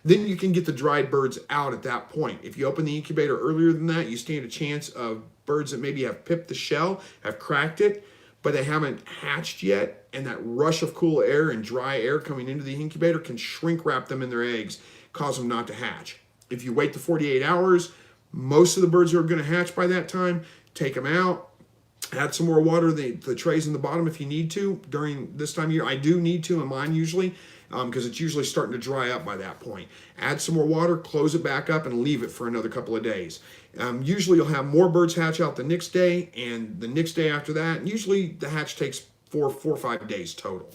then you can get the dried birds out at that point. If you open the incubator earlier than that, you stand a chance of birds that maybe have pipped the shell, have cracked it, but they haven't hatched yet. And that rush of cool air and dry air coming into the incubator can shrink wrap them in their eggs, cause them not to hatch. If you wait the 48 hours, most of the birds are going to hatch by that time. Take them out, add some more water. The trays in the bottom if you need to during this time of year. I do need to in mine usually because it's usually starting to dry up by that point. Add some more water, close it back up, and leave it for another couple of days. Usually you'll have more birds hatch out the next day and the next day after that. And usually the hatch takes four or 5 days total.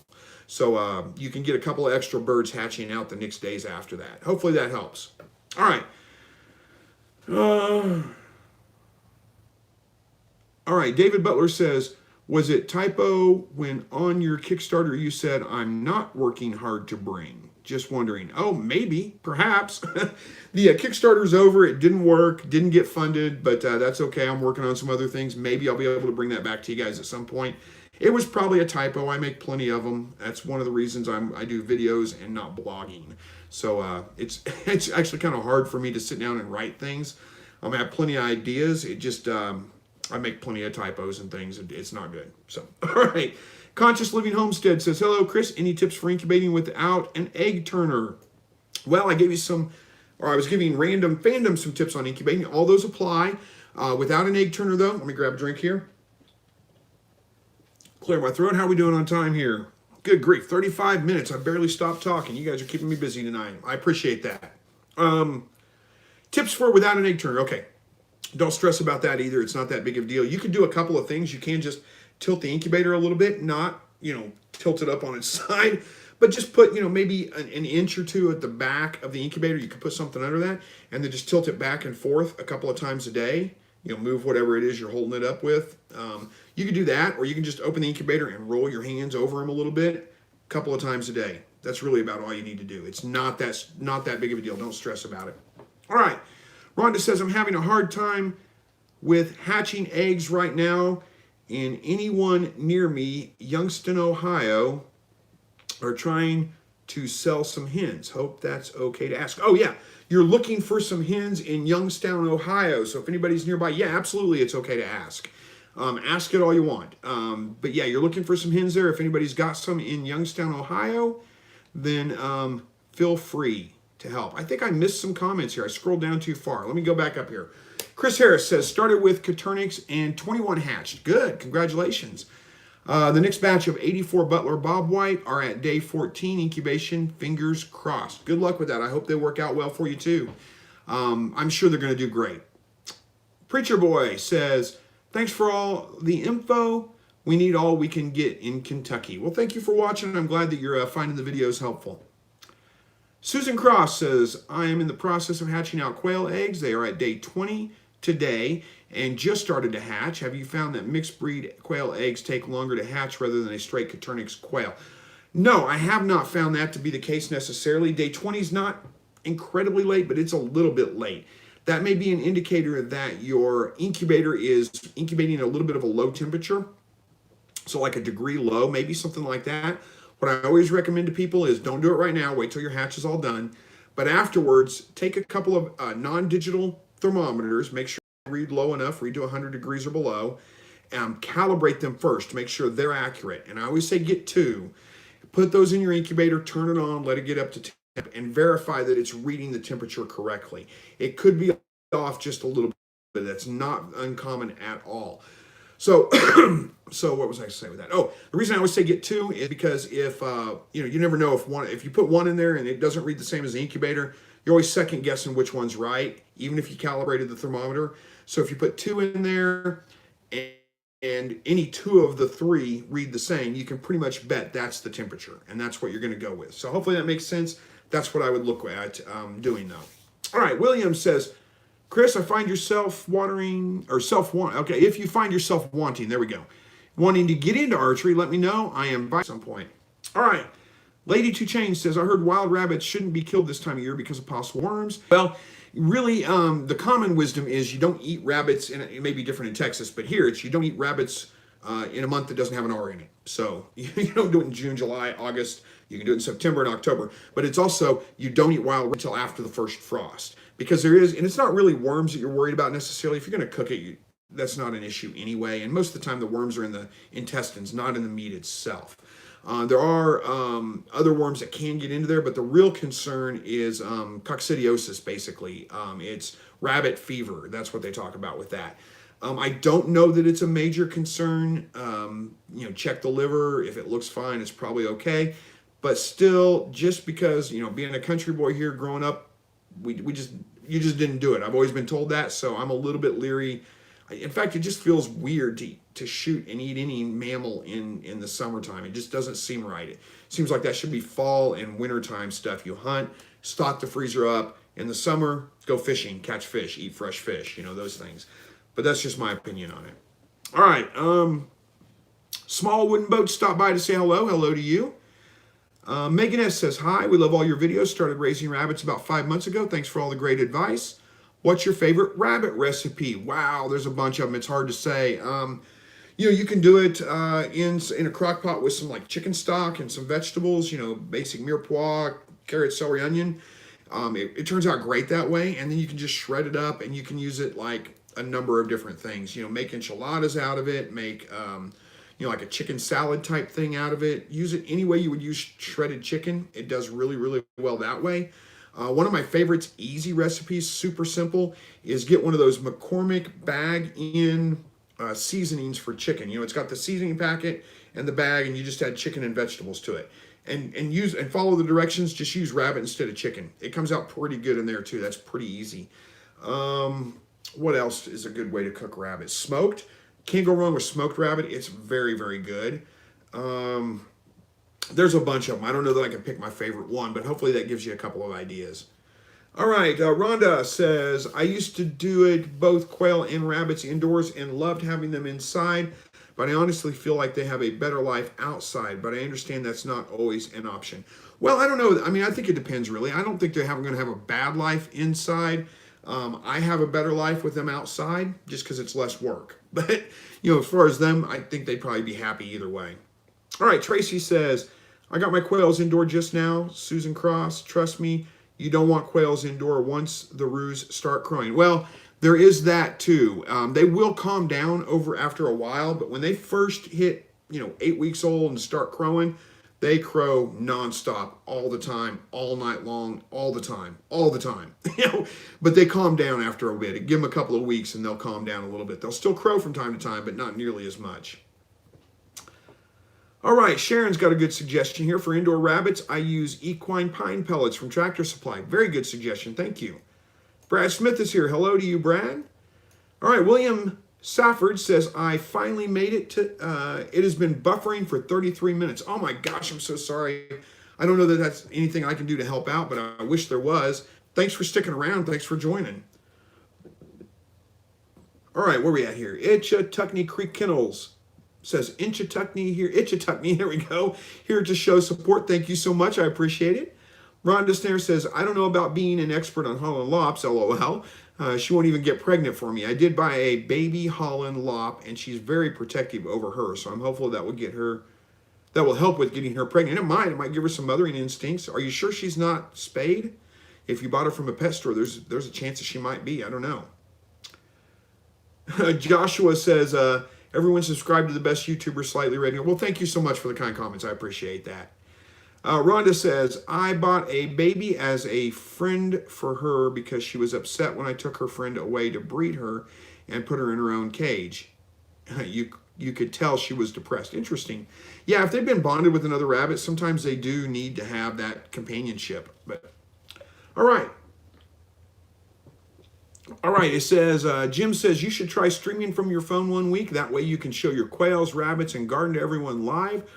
So you can get a couple of extra birds hatching out the next days after that. Hopefully that helps. All right. All right, David Butler says, was it typo when on your Kickstarter you said, I'm not working hard to bring? Just wondering. Oh, maybe, perhaps. The Kickstarter's over. It didn't work, didn't get funded, but that's okay. I'm working on some other things. Maybe I'll be able to bring that back to you guys at some point. It was probably a typo. I make plenty of them. That's one of the reasons I do videos and not blogging. So it's actually kind of hard for me to sit down and write things. I have plenty of ideas. It just... I make plenty of typos and things. It's not good. So, all right. Conscious Living Homestead says, hello, Chris. Any tips for incubating without an egg turner? Well, I gave you some, or I was giving random fandom some tips on incubating. All those apply. Without an egg turner, though, let me grab a drink here. Clear my throat. How are we doing on time here? Good grief. 35 minutes. I barely stopped talking. You guys are keeping me busy tonight. I appreciate that. Tips for without an egg turner. Okay. Don't stress about that either. It's not that big of a deal. You can do a couple of things. You can just tilt the incubator a little bit, not, tilt it up on its side, but just put, maybe an inch or two at the back of the incubator. You can put something under that and then just tilt it back and forth a couple of times a day. Move whatever it is you're holding it up with. You can do that, or you can just open the incubator and roll your hands over them a little bit a couple of times a day. That's really about all you need to do. It's not that big of a deal. Don't stress about it. All right. Rhonda says, I'm having a hard time with hatching eggs right now, and anyone near me, Youngstown, Ohio, are trying to sell some hens. Hope that's okay to ask. Oh, yeah. You're looking for some hens in Youngstown, Ohio. So if anybody's nearby, yeah, absolutely, it's okay to ask. Ask it all you want. But yeah, you're looking for some hens there. If anybody's got some in Youngstown, Ohio, then feel free to help. I think I missed some comments here. I scrolled down too far. Let me go back up here. Chris Harris says, started with Caturnix and 21 hatched. Good. Congratulations. The next batch of 84 Butler Bob White are at day 14 incubation. Fingers crossed. Good luck with that. I hope they work out well for you too. I'm sure they're going to do great. Preacher Boy says, thanks for all the info. We need all we can get in Kentucky. Well, thank you for watching. I'm glad that you're finding the videos helpful. Susan Cross says, I am in the process of hatching out quail eggs. They are at day 20 today and just started to hatch. Have you found that mixed breed quail eggs take longer to hatch rather than a straight Caturnix quail? No, I have not found that to be the case necessarily. Day 20 is not incredibly late, but it's a little bit late. That may be an indicator that your incubator is incubating at a little bit of a low temperature. So like a degree low, maybe something like that. What I always recommend to people is don't do it right now. Wait till your hatch is all done. But afterwards, take a couple of non-digital thermometers. Make sure they read low enough, read to 100 degrees or below. Calibrate them first to make sure they're accurate. And I always say get two. Put those in your incubator, turn it on, let it get up to temp, and verify that it's reading the temperature correctly. It could be off just a little bit. That's not uncommon at all. So, so what was I saying with that? Oh, the reason I always say get two is because if you never know if you put one in there and it doesn't read the same as the incubator, you're always second guessing which one's right, even if you calibrated the thermometer. So if you put two in there and any two of the three read the same, you can pretty much bet that's the temperature, and that's what you're going to go with. So hopefully that makes sense. That's what I would look at doing though. All right, William says, Chris, I find yourself watering or self-want. Okay, if you find yourself wanting, there we go, wanting to get into archery, let me know. I am by some point. All right. Lady Two Chains says, I heard wild rabbits shouldn't be killed this time of year because of possible worms. Well, really, the common wisdom is you don't eat rabbits, and it may be different in Texas, but here it's you don't eat rabbits in a month that doesn't have an R in it. So you don't do it in June, July, August. You can do it in September and October. But it's also, you don't eat wild until after the first frost. Because there is, and it's not really worms that you're worried about necessarily. If you're going to cook it, that's not an issue anyway. And most of the time, the worms are in the intestines, not in the meat itself. There are other worms that can get into there, but the real concern is coccidiosis, basically. It's rabbit fever. That's what they talk about with that. I don't know that it's a major concern. Check the liver. If it looks fine, it's probably okay. But still, just because, being a country boy here growing up, you just didn't do it. I've always been told that, so I'm a little bit leery. In fact, it just feels weird to shoot and eat any mammal in the summertime. It just doesn't seem right. It seems like that should be fall and wintertime stuff. You hunt, stock the freezer up. In the summer, go fishing, catch fish, eat fresh fish, those things. But that's just my opinion on it. All right. Small Wooden Boat stopped by to say hello. Hello to you. Megan S. says, hi, we love all your videos. Started raising rabbits about 5 months ago. Thanks for all the great advice. What's your favorite rabbit recipe? Wow, there's a bunch of them. It's hard to say. You can do it in a crock pot with some like chicken stock and some vegetables, basic mirepoix, carrot, celery, onion. It turns out great that way. And then you can just shred it up and you can use it like a number of different things. Make enchiladas out of it, make, like a chicken salad type thing out of it. Use it any way you would use shredded chicken. It does really, really well that way. One of my favorites, easy recipes, super simple, is get one of those McCormick bag-in seasonings for chicken. It's got the seasoning packet and the bag, and you just add chicken and vegetables to it. And follow the directions. Just use rabbit instead of chicken. It comes out pretty good in there too. That's pretty easy. What else is a good way to cook rabbit? Smoked. Can't go wrong with smoked rabbit. It's very, very good. There's a bunch of them. I don't know that I can pick my favorite one, but hopefully that gives you a couple of ideas. All right, Rhonda says, I used to do it both quail and rabbits indoors and loved having them inside, but I honestly feel like they have a better life outside, but I understand that's not always an option. Well, I don't know. I mean, I think it depends, really. I don't think they're going to have a bad life inside. I have a better life with them outside just because it's less work. But, as far as them, I think they'd probably be happy either way. All right, Tracy says, I got my quails indoor just now. Susan Cross, trust me, you don't want quails indoor once the roos start crowing. Well, there is that too. They will calm down after a while, but when they first hit, 8 weeks old and start crowing, they crow nonstop all the time, all night long, all the time. But they calm down after a bit. Give them a couple of weeks and they'll calm down a little bit. They'll still crow from time to time, but not nearly as much. All right, Sharon's got a good suggestion here. For indoor rabbits, I use equine pine pellets from Tractor Supply. Very good suggestion, thank you. Brad Smith is here. Hello to you, Brad. All right, William Safford says, I finally made it to, it has been buffering for 33 minutes. Oh my gosh, I'm so sorry. I don't know that that's anything I can do to help out, but I wish there was. Thanks for sticking around. Thanks for joining. All right, where are we at here? Itchatuckney Creek Kennels says Itchatuckney here. Itchatuckney, there we go. Here to show support. Thank you so much. I appreciate it. Rhonda Snare says, I don't know about being an expert on Holland Lops, LOL. She won't even get pregnant for me. I did buy a baby Holland Lop, and she's very protective over her, so I'm hopeful that will help with getting her pregnant. It might give her some mothering instincts. Are you sure she's not spayed? If you bought her from a pet store, there's a chance that she might be. I don't know. Joshua says, everyone subscribe to the best YouTuber, Slightly Rednecked. Well, thank you so much for the kind comments. I appreciate that. Rhonda says, I bought a baby as a friend for her because she was upset when I took her friend away to breed her and put her in her own cage. You could tell she was depressed. Interesting. Yeah, if they've been bonded with another rabbit, sometimes they do need to have that companionship. But all right. All right, it says, Jim says you should try streaming from your phone 1 week. That way you can show your quails, rabbits, and garden to everyone live.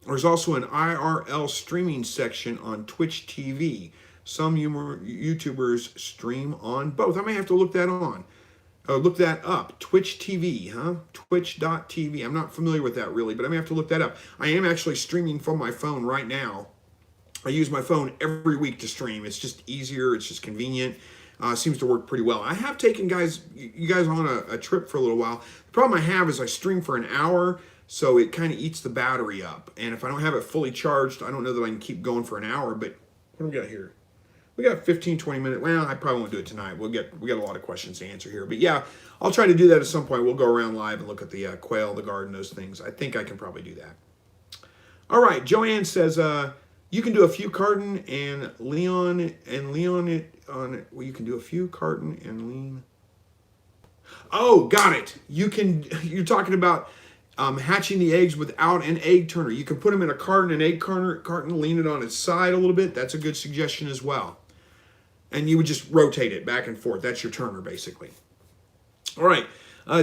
There's also an IRL streaming section on Twitch TV. Some YouTubers stream on both. I may have to look that look that up. Twitch TV, huh? Twitch.tv. I'm not familiar with that really, but I may have to look that up. I am actually streaming from my phone right now. I use my phone every week to stream. It's just easier. It's just convenient. Seems to work pretty well. I have taken you guys on a trip for a little while. The problem I have is I stream for an hour, so it kind of eats the battery up. And if I don't have it fully charged, I don't know that I can keep going for an hour. But what do we got here? We got 15, 20 minutes. Well, I probably won't do it tonight. We got a lot of questions to answer here. But yeah, I'll try to do that at some point. We'll go around live and look at the quail, the garden, those things. I think I can probably do that. All right, Joanne says, you can do a few carton and Leon it on it. Well, you can do a few carton and lean. Oh, got it. You're talking about hatching the eggs without an egg turner. You can put them in a carton, an egg carton, lean it on its side a little bit. That's a good suggestion as well. And you would just rotate it back and forth. That's your turner, basically. All right.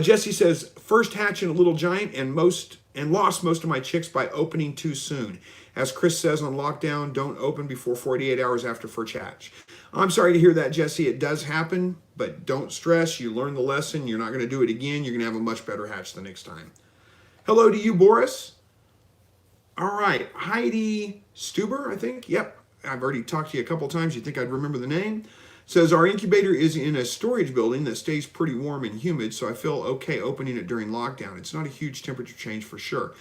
Jesse says, first hatch in a little giant and lost most of my chicks by opening too soon. As Chris says on lockdown, don't open before 48 hours after first hatch. I'm sorry to hear that, Jesse. It does happen, but don't stress. You learn the lesson. You're not going to do it again. You're going to have a much better hatch the next time. Hello to you, Boris. All right. Heidi Stuber, I think. Yep. I've already talked to you a couple times. You think I'd remember the name? Says, our incubator is in a storage building that stays pretty warm and humid, so I feel okay opening it during lockdown. It's not a huge temperature change for sure.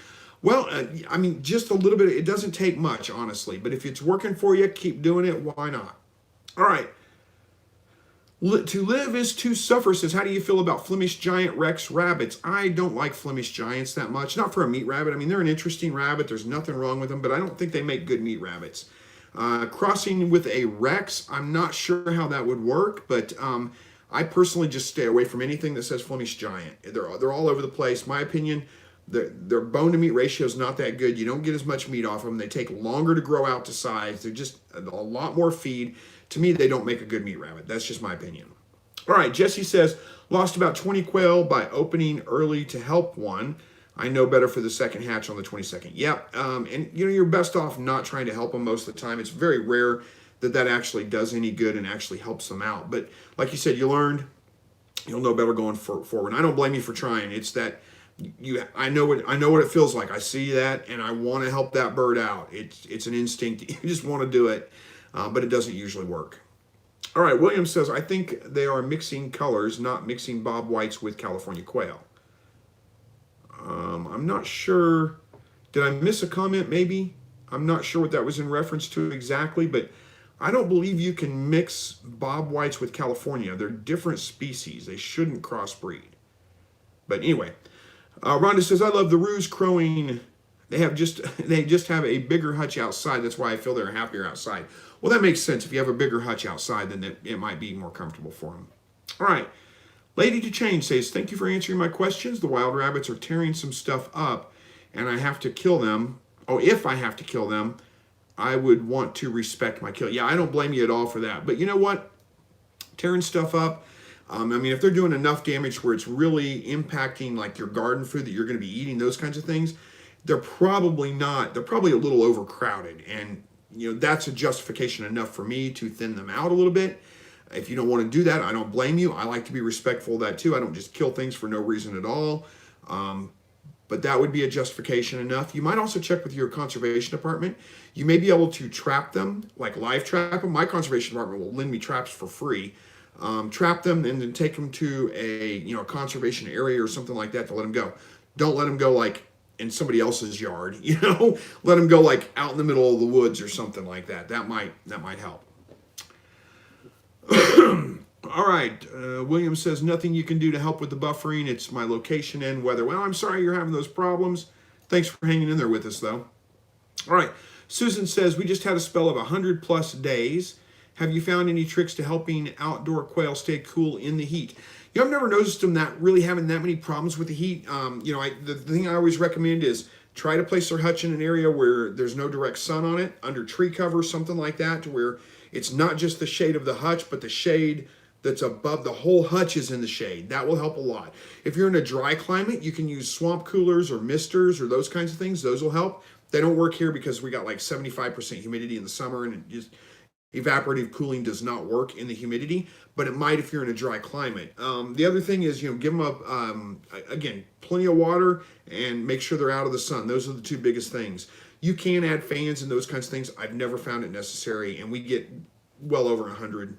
Well, I mean, just a little bit. It doesn't take much, honestly. But if it's working for you, keep doing it. Why not? All right. To live is to suffer says, how do you feel about Flemish Giant Rex rabbits? I don't like Flemish Giants that much. Not for a meat rabbit. I mean, they're an interesting rabbit. There's nothing wrong with them, but I don't think they make good meat rabbits. Crossing with a Rex, I'm not sure how that would work, but I personally just stay away from anything that says Flemish Giant. They're all over the place. My opinion, their bone to meat ratio is not that good. You don't get as much meat off them. They take longer to grow out to size. They're just a lot more feed. To me, they don't make a good meat rabbit. That's just my opinion. All right, Jesse says, lost about 20 quail by opening early to help one. I know better for the second hatch on the 22nd. Yep, and you're best off not trying to help them most of the time. It's very rare that actually does any good and actually helps them out. But like you said, you learned. You'll know better going forward. And I don't blame you for trying. It's that I know what it feels like. I see that, and I want to help that bird out. It's an instinct. You just want to do it, but it doesn't usually work. All right, William says, I think they are mixing colors, not mixing bob whites with California quail. I'm not sure. Did I miss a comment maybe? I'm not sure what that was in reference to exactly, but I don't believe you can mix bob whites with California. They're different species. They shouldn't crossbreed. But anyway, Rhonda says, I love the roos crowing. They just have a bigger hutch outside. That's why I feel they're happier outside. Well, that makes sense. If you have a bigger hutch outside, then it might be more comfortable for them. All right. Lady to Change says, thank you for answering my questions. The wild rabbits are tearing some stuff up, and I have to kill them. Oh, if I have to kill them, I would want to respect my kill. Yeah, I don't blame you at all for that. But you know what? Tearing stuff up, I mean, if they're doing enough damage where it's really impacting like your garden food that you're going to be eating, those kinds of things, they're probably not. They're probably a little overcrowded. And, that's a justification enough for me to thin them out a little bit. If you don't want to do that, I don't blame you. I like to be respectful of that too. I don't just kill things for no reason at all. But that would be a justification enough. You might also check with your conservation department. You may be able to trap them, like live trap them. My conservation department will lend me traps for free. Trap them and then take them to a conservation area or something like that to let them go. Don't let them go like in somebody else's yard. Let them go like out in the middle of the woods or something like that. That might help. All right, William says, nothing you can do to help with the buffering. It's my location and weather. Well, I'm sorry you're having those problems. Thanks for hanging in there with us, though. All right, Susan says, we just had a spell of 100+ days. Have you found any tricks to helping outdoor quail stay cool in the heat? I've never noticed them really having that many problems with the heat. The thing I always recommend is try to place their hutch in an area where there's no direct sun on it, under tree cover, something like that, to where it's not just the shade of the hutch, but the shade that's above the whole hutch is in the shade. That will help a lot. If you're in a dry climate, you can use swamp coolers or misters or those kinds of things. Those will help. They don't work here because we got like 75% humidity in the summer, and it just evaporative cooling does not work in the humidity, but it might if you're in a dry climate. The other thing is, give them up, again, plenty of water and make sure they're out of the sun. Those are the two biggest things. You can add fans and those kinds of things. I've never found it necessary, and we get well over 100.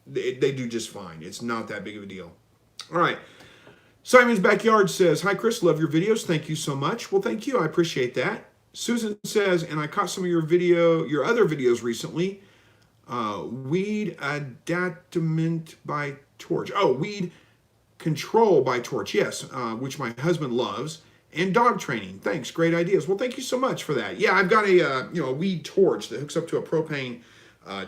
They do just fine. It's not that big of a deal. All right. Simon's Backyard says, hi, Chris, love your videos. Thank you so much. Well, thank you. I appreciate that. Susan says, and I caught some of your other videos recently. Weed adaptament by torch. Oh, weed control by torch. Yes, which my husband loves. And dog training. Thanks. Great ideas. Well, thank you so much for that. Yeah, I've got a weed torch that hooks up to a propane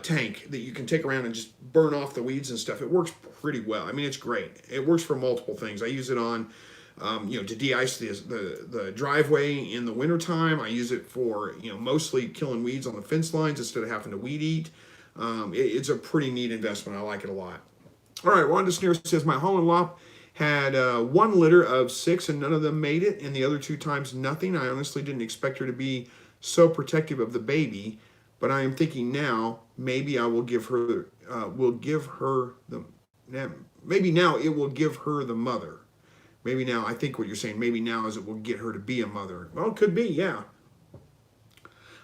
tank that you can take around and just burn off the weeds and stuff. It works pretty well. I mean, it's great. It works for multiple things. I use it on, to de-ice the driveway in the wintertime. I use it for, mostly killing weeds on the fence lines instead of having to weed eat. It's a pretty neat investment. I like it a lot. All right, Wanda Snare says, my Holland Lop had 1 litter of 6 and none of them made it, and the other 2 times nothing. I honestly didn't expect her to be so protective of the baby, but I am thinking now maybe I will give her maybe now it will give her the mother. Maybe now, I think what you're saying, maybe now is it will get her to be a mother. Well, it could be, yeah.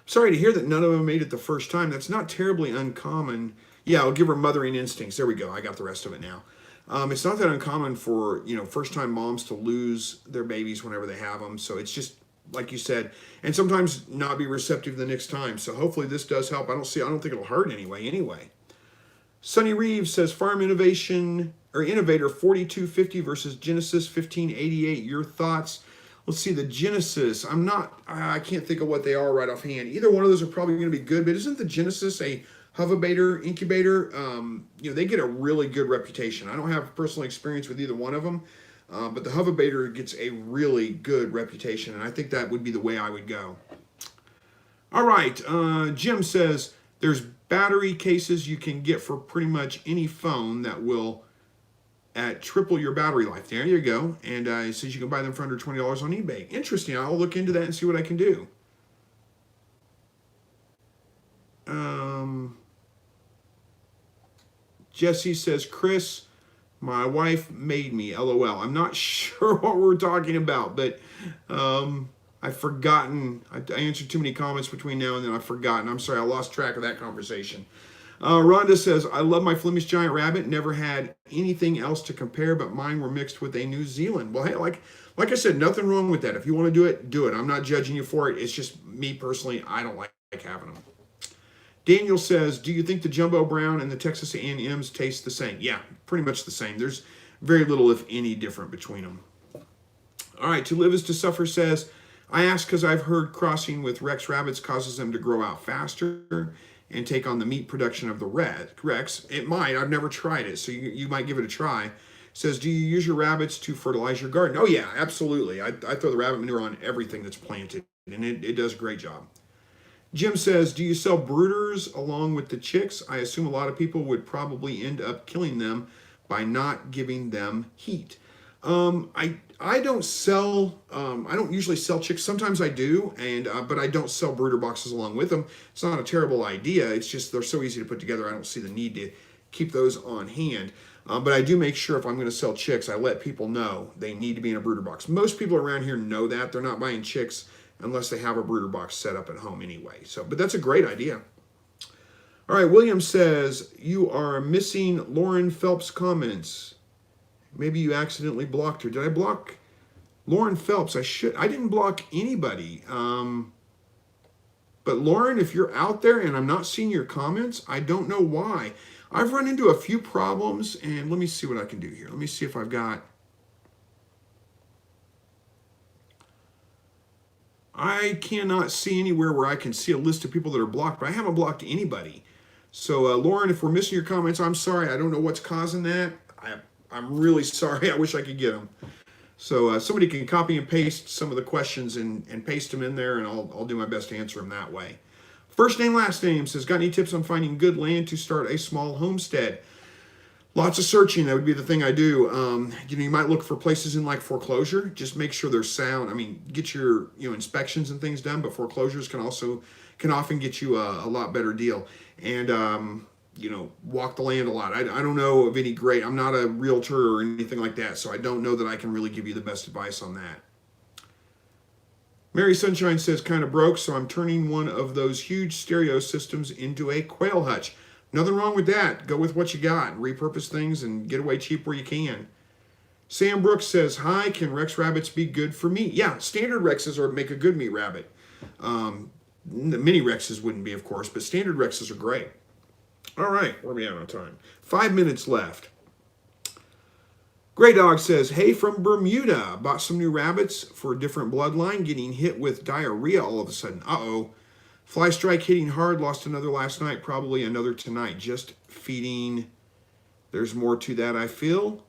Sorry to hear that none of them made it the first time. That's not terribly uncommon. Yeah, I'll give her mothering instincts. There we go. I got the rest of it now. It's not that uncommon for, first-time moms to lose their babies whenever they have them. So it's just, like you said, and sometimes not be receptive the next time. So hopefully this does help. I don't think it'll hurt anyway. Sunny Reeves says, Farm Innovator 4250 versus Genesis 1588. Your thoughts? Let's see, the Genesis. I can't think of what they are right offhand. Either one of those are probably going to be good, but isn't the Genesis a Hovebator incubator? They get a really good reputation. I don't have personal experience with either one of them, but the Hovebator gets a really good reputation, and I think that would be the way I would go. All right, Jim says, there's battery cases you can get for pretty much any phone that will at triple your battery life. There you go. And it says you can buy them for under $20 on eBay. Interesting. I'll look into that and see what I can do. Jesse says, Chris, my wife made me, LOL. I'm not sure what we're talking about, but I've forgotten. I answered too many comments between now and then. I've forgotten. I'm sorry. I lost track of that conversation. Rhonda says, I love my Flemish Giant Rabbit. Never had anything else to compare, but mine were mixed with a New Zealand. Well, hey, like I said, nothing wrong with that. If you want to do it, do it. I'm not judging you for it. It's just me personally, I don't like having them. Daniel says, do you think the Jumbo Brown and the Texas A&Ms taste the same? Yeah, pretty much the same. There's very little, if any, different between them. All right, To Live is to Suffer says, I ask because I've heard crossing with Rex rabbits causes them to grow out faster and take on the meat production of the Rex. It might. I've never tried it, so you might give it a try. Says, do you use your rabbits to fertilize your garden? Oh, yeah, absolutely. I throw the rabbit manure on everything that's planted, and it does a great job. Jim says, do you sell brooders along with the chicks? I assume a lot of people would probably end up killing them by not giving them heat. I don't sell, I don't usually sell chicks. Sometimes I do, but I don't sell brooder boxes along with them. It's not a terrible idea. It's just they're so easy to put together. I don't see the need to keep those on hand. But I do make sure if I'm going to sell chicks, I let people know they need to be in a brooder box. Most people around here know that. They're not buying chicks unless they have a brooder box set up at home anyway. But that's a great idea. All right, William says, you are missing Lauren Phelps' comments. Maybe you accidentally blocked her. Did I block Lauren Phelps? I didn't block anybody. But Lauren, if you're out there and I'm not seeing your comments, I don't know why. I've run into a few problems, and let me see what I can do here. Let me see if I've got... I cannot see anywhere where I can see a list of people that are blocked, but I haven't blocked anybody. So, Lauren, if we're missing your comments, I'm sorry. I don't know what's causing that. I'm really sorry. I wish I could get them. So somebody can copy and paste some of the questions and paste them in there, and I'll do my best to answer them that way. First name, last name says, got any tips on finding good land to start a small homestead? Lots of searching, that would be the thing I do. You might look for places in like foreclosure. Just make sure they're sound. I mean, get your inspections and things done, but foreclosures can often get you a lot better deal. And walk the land a lot. I don't know of any great. I'm not a realtor or anything like that, so I don't know that I can really give you the best advice on that. Mary Sunshine says, kind of broke, so I'm turning one of those huge stereo systems into a quail hutch. Nothing wrong with that. Go with what you got. Repurpose things and get away cheap where you can. Sam Brooks says, hi, can Rex rabbits be good for meat? Yeah, standard Rexes make a good meat rabbit. The mini Rexes wouldn't be, of course, but standard Rexes are great. All right, where are we at on time? 5 minutes left. Grey Dog says, hey, from Bermuda. Bought some new rabbits for a different bloodline, getting hit with diarrhea all of a sudden. Uh-oh. Fly strike hitting hard, lost another last night, probably another tonight. Just feeding, there's more to that, I feel,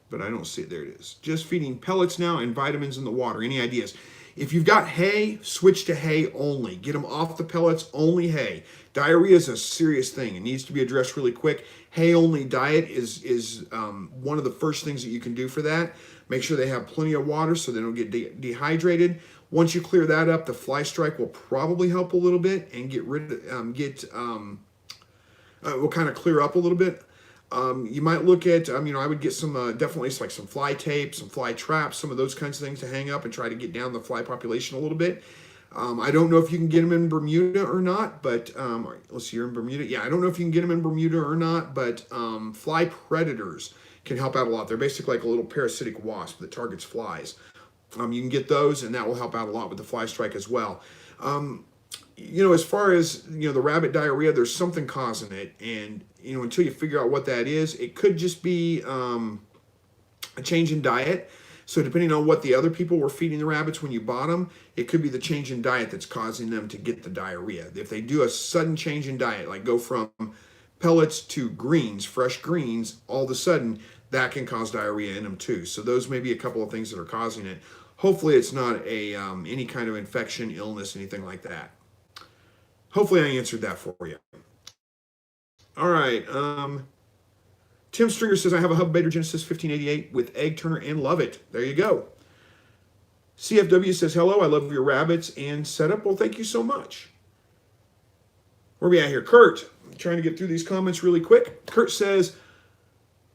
but I don't see it. There it is. Just feeding pellets now and vitamins in the water. Any ideas? If you've got hay, switch to hay only. Get them off the pellets, only hay. Diarrhea is a serious thing. It needs to be addressed really quick. Hay-only diet is one of the first things that you can do for that. Make sure they have plenty of water so they don't get dehydrated. Once you clear that up, the fly strike will probably help a little bit and will kind of clear up a little bit. You might look at, I would get some, definitely like some fly tape, some fly traps, some of those kinds of things to hang up and try to get down the fly population a little bit. I don't know if you can get them in Bermuda or not, but let's see, you're in Bermuda. Yeah, I don't know if you can get them in Bermuda or not, but fly predators can help out a lot. They're basically like a little parasitic wasp that targets flies. You can get those, and that will help out a lot with the fly strike as well. As far as, the rabbit diarrhea, there's something causing it. And, until you figure out what that is, it could just be a change in diet. So depending on what the other people were feeding the rabbits when you bought them, it could be the change in diet that's causing them to get the diarrhea. If they do a sudden change in diet, like go from pellets to greens, fresh greens, all of a sudden, that can cause diarrhea in them too. So those may be a couple of things that are causing it. Hopefully it's not any kind of infection, illness, anything like that. Hopefully I answered that for you. All right. Tim Stringer says, I have a Hub Beta Genesis 1588 with egg turner and love it. There you go. CFW says, hello, I love your rabbits and setup. Well, thank you so much. Where are we at here? Kurt, I'm trying to get through these comments really quick. Kurt says,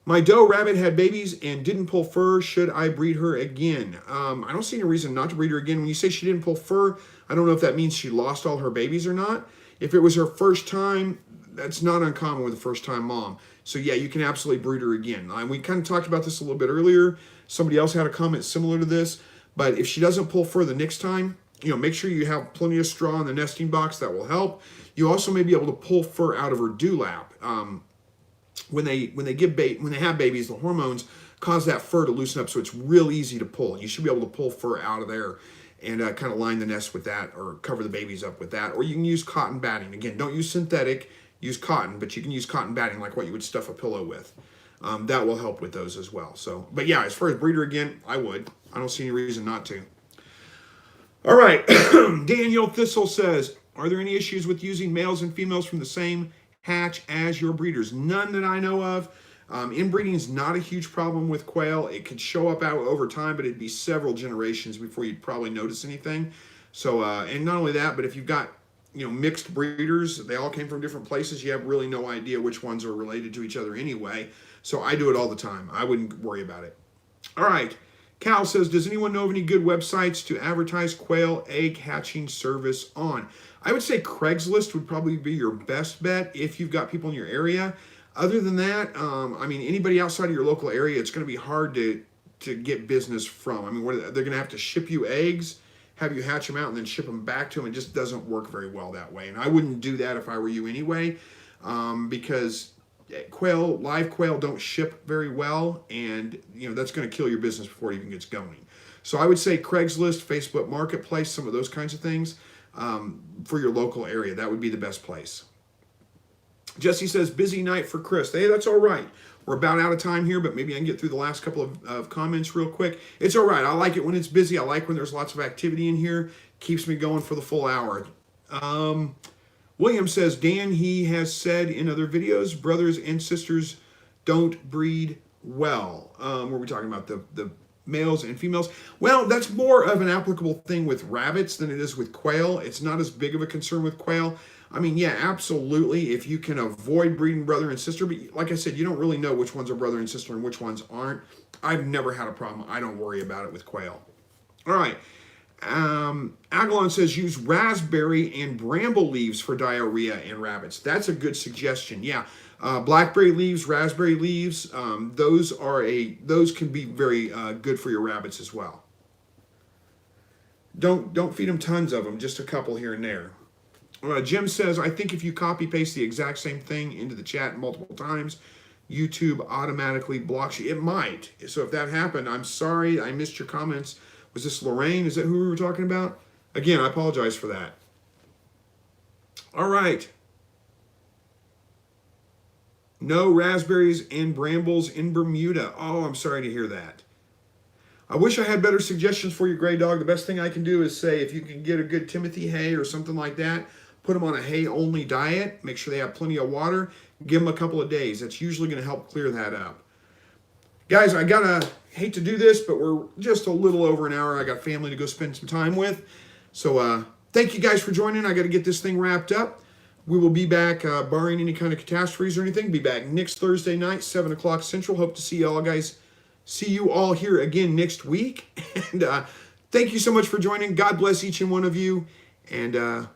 my doe rabbit had babies and didn't pull fur. Should I breed her again? I don't see any reason not to breed her again. When you say she didn't pull fur, I don't know if that means she lost all her babies or not. If it was her first time, that's not uncommon with a first-time mom. So yeah, you can absolutely breed her again. We kind of talked about this a little bit earlier. Somebody else had a comment similar to this. But if she doesn't pull fur the next time, make sure you have plenty of straw in the nesting box. That will help. You also may be able to pull fur out of her dewlap. When they have babies, the hormones cause that fur to loosen up, so it's real easy to pull. You should be able to pull fur out of there and kind of line the nest with that, or cover the babies up with that. Or you can use cotton batting. Again, don't use synthetic. Use cotton, but you can use cotton batting like what you would stuff a pillow with. That will help with those as well. So, but yeah, as far as breeder again, I would. I don't see any reason not to. All right. Daniel Thistle says, are there any issues with using males and females from the same hatch as your breeders? None that I know of. Inbreeding is not a huge problem with quail. It could show up out over time, but it'd be several generations before you'd probably notice anything. So, and not only that, but if you've got mixed breeders, they all came from different places, you have really no idea which ones are related to each other anyway. So I do it all the time. I wouldn't worry about it. All right. Cal says, does anyone know of any good websites to advertise quail egg hatching service on? I would say Craigslist would probably be your best bet if you've got people in your area. Other than that, anybody outside of your local area, it's going to be hard to get business from. They're going to have to ship you eggs, have you hatch them out, and then ship them back to them. It just doesn't work very well that way. And I wouldn't do that if I were you anyway, because live quail don't ship very well, and that's going to kill your business before it even gets going. So I would say Craigslist, Facebook Marketplace, some of those kinds of things for your local area. That would be the best place. Jesse says, busy night for Chris. Hey, that's all right. We're about out of time here, but maybe I can get through the last couple of comments real quick. It's all right. I like it when it's busy. I like when there's lots of activity in here. Keeps me going for the full hour. William says, Dan, he has said in other videos, brothers and sisters don't breed well. Were we talking about the males and females? Well, that's more of an applicable thing with rabbits than it is with quail. It's not as big of a concern with quail. I mean, yeah, absolutely. If you can avoid breeding brother and sister, but like I said, you don't really know which ones are brother and sister and which ones aren't. I've never had a problem. I don't worry about it with quail. All right. Agalon says use raspberry and bramble leaves for diarrhea in rabbits. That's a good suggestion. Yeah. Blackberry leaves, raspberry leaves, those can be very good for your rabbits as well. Don't feed them tons of them, just a couple here and there. Jim says, I think if you copy paste the exact same thing into the chat multiple times, YouTube automatically blocks you. It might. So if that happened, I'm sorry, I missed your comments. Was this Lorraine? Is that who we were talking about? Again, I apologize for that. All right. No raspberries and brambles in Bermuda. Oh, I'm sorry to hear that. I wish I had better suggestions for your gray dog. The best thing I can do is say if you can get a good Timothy hay or something like that, put them on a hay-only diet. Make sure they have plenty of water. Give them a couple of days. That's usually going to help clear that up. Guys, I hate to do this, but we're just a little over an hour. I got family to go spend some time with. So thank you guys for joining. I got to get this thing wrapped up. We will be back, barring any kind of catastrophes or anything, be back next Thursday night, 7 o'clock Central. Hope to see you all, guys. See you all here again next week. And thank you so much for joining. God bless each and one of you. And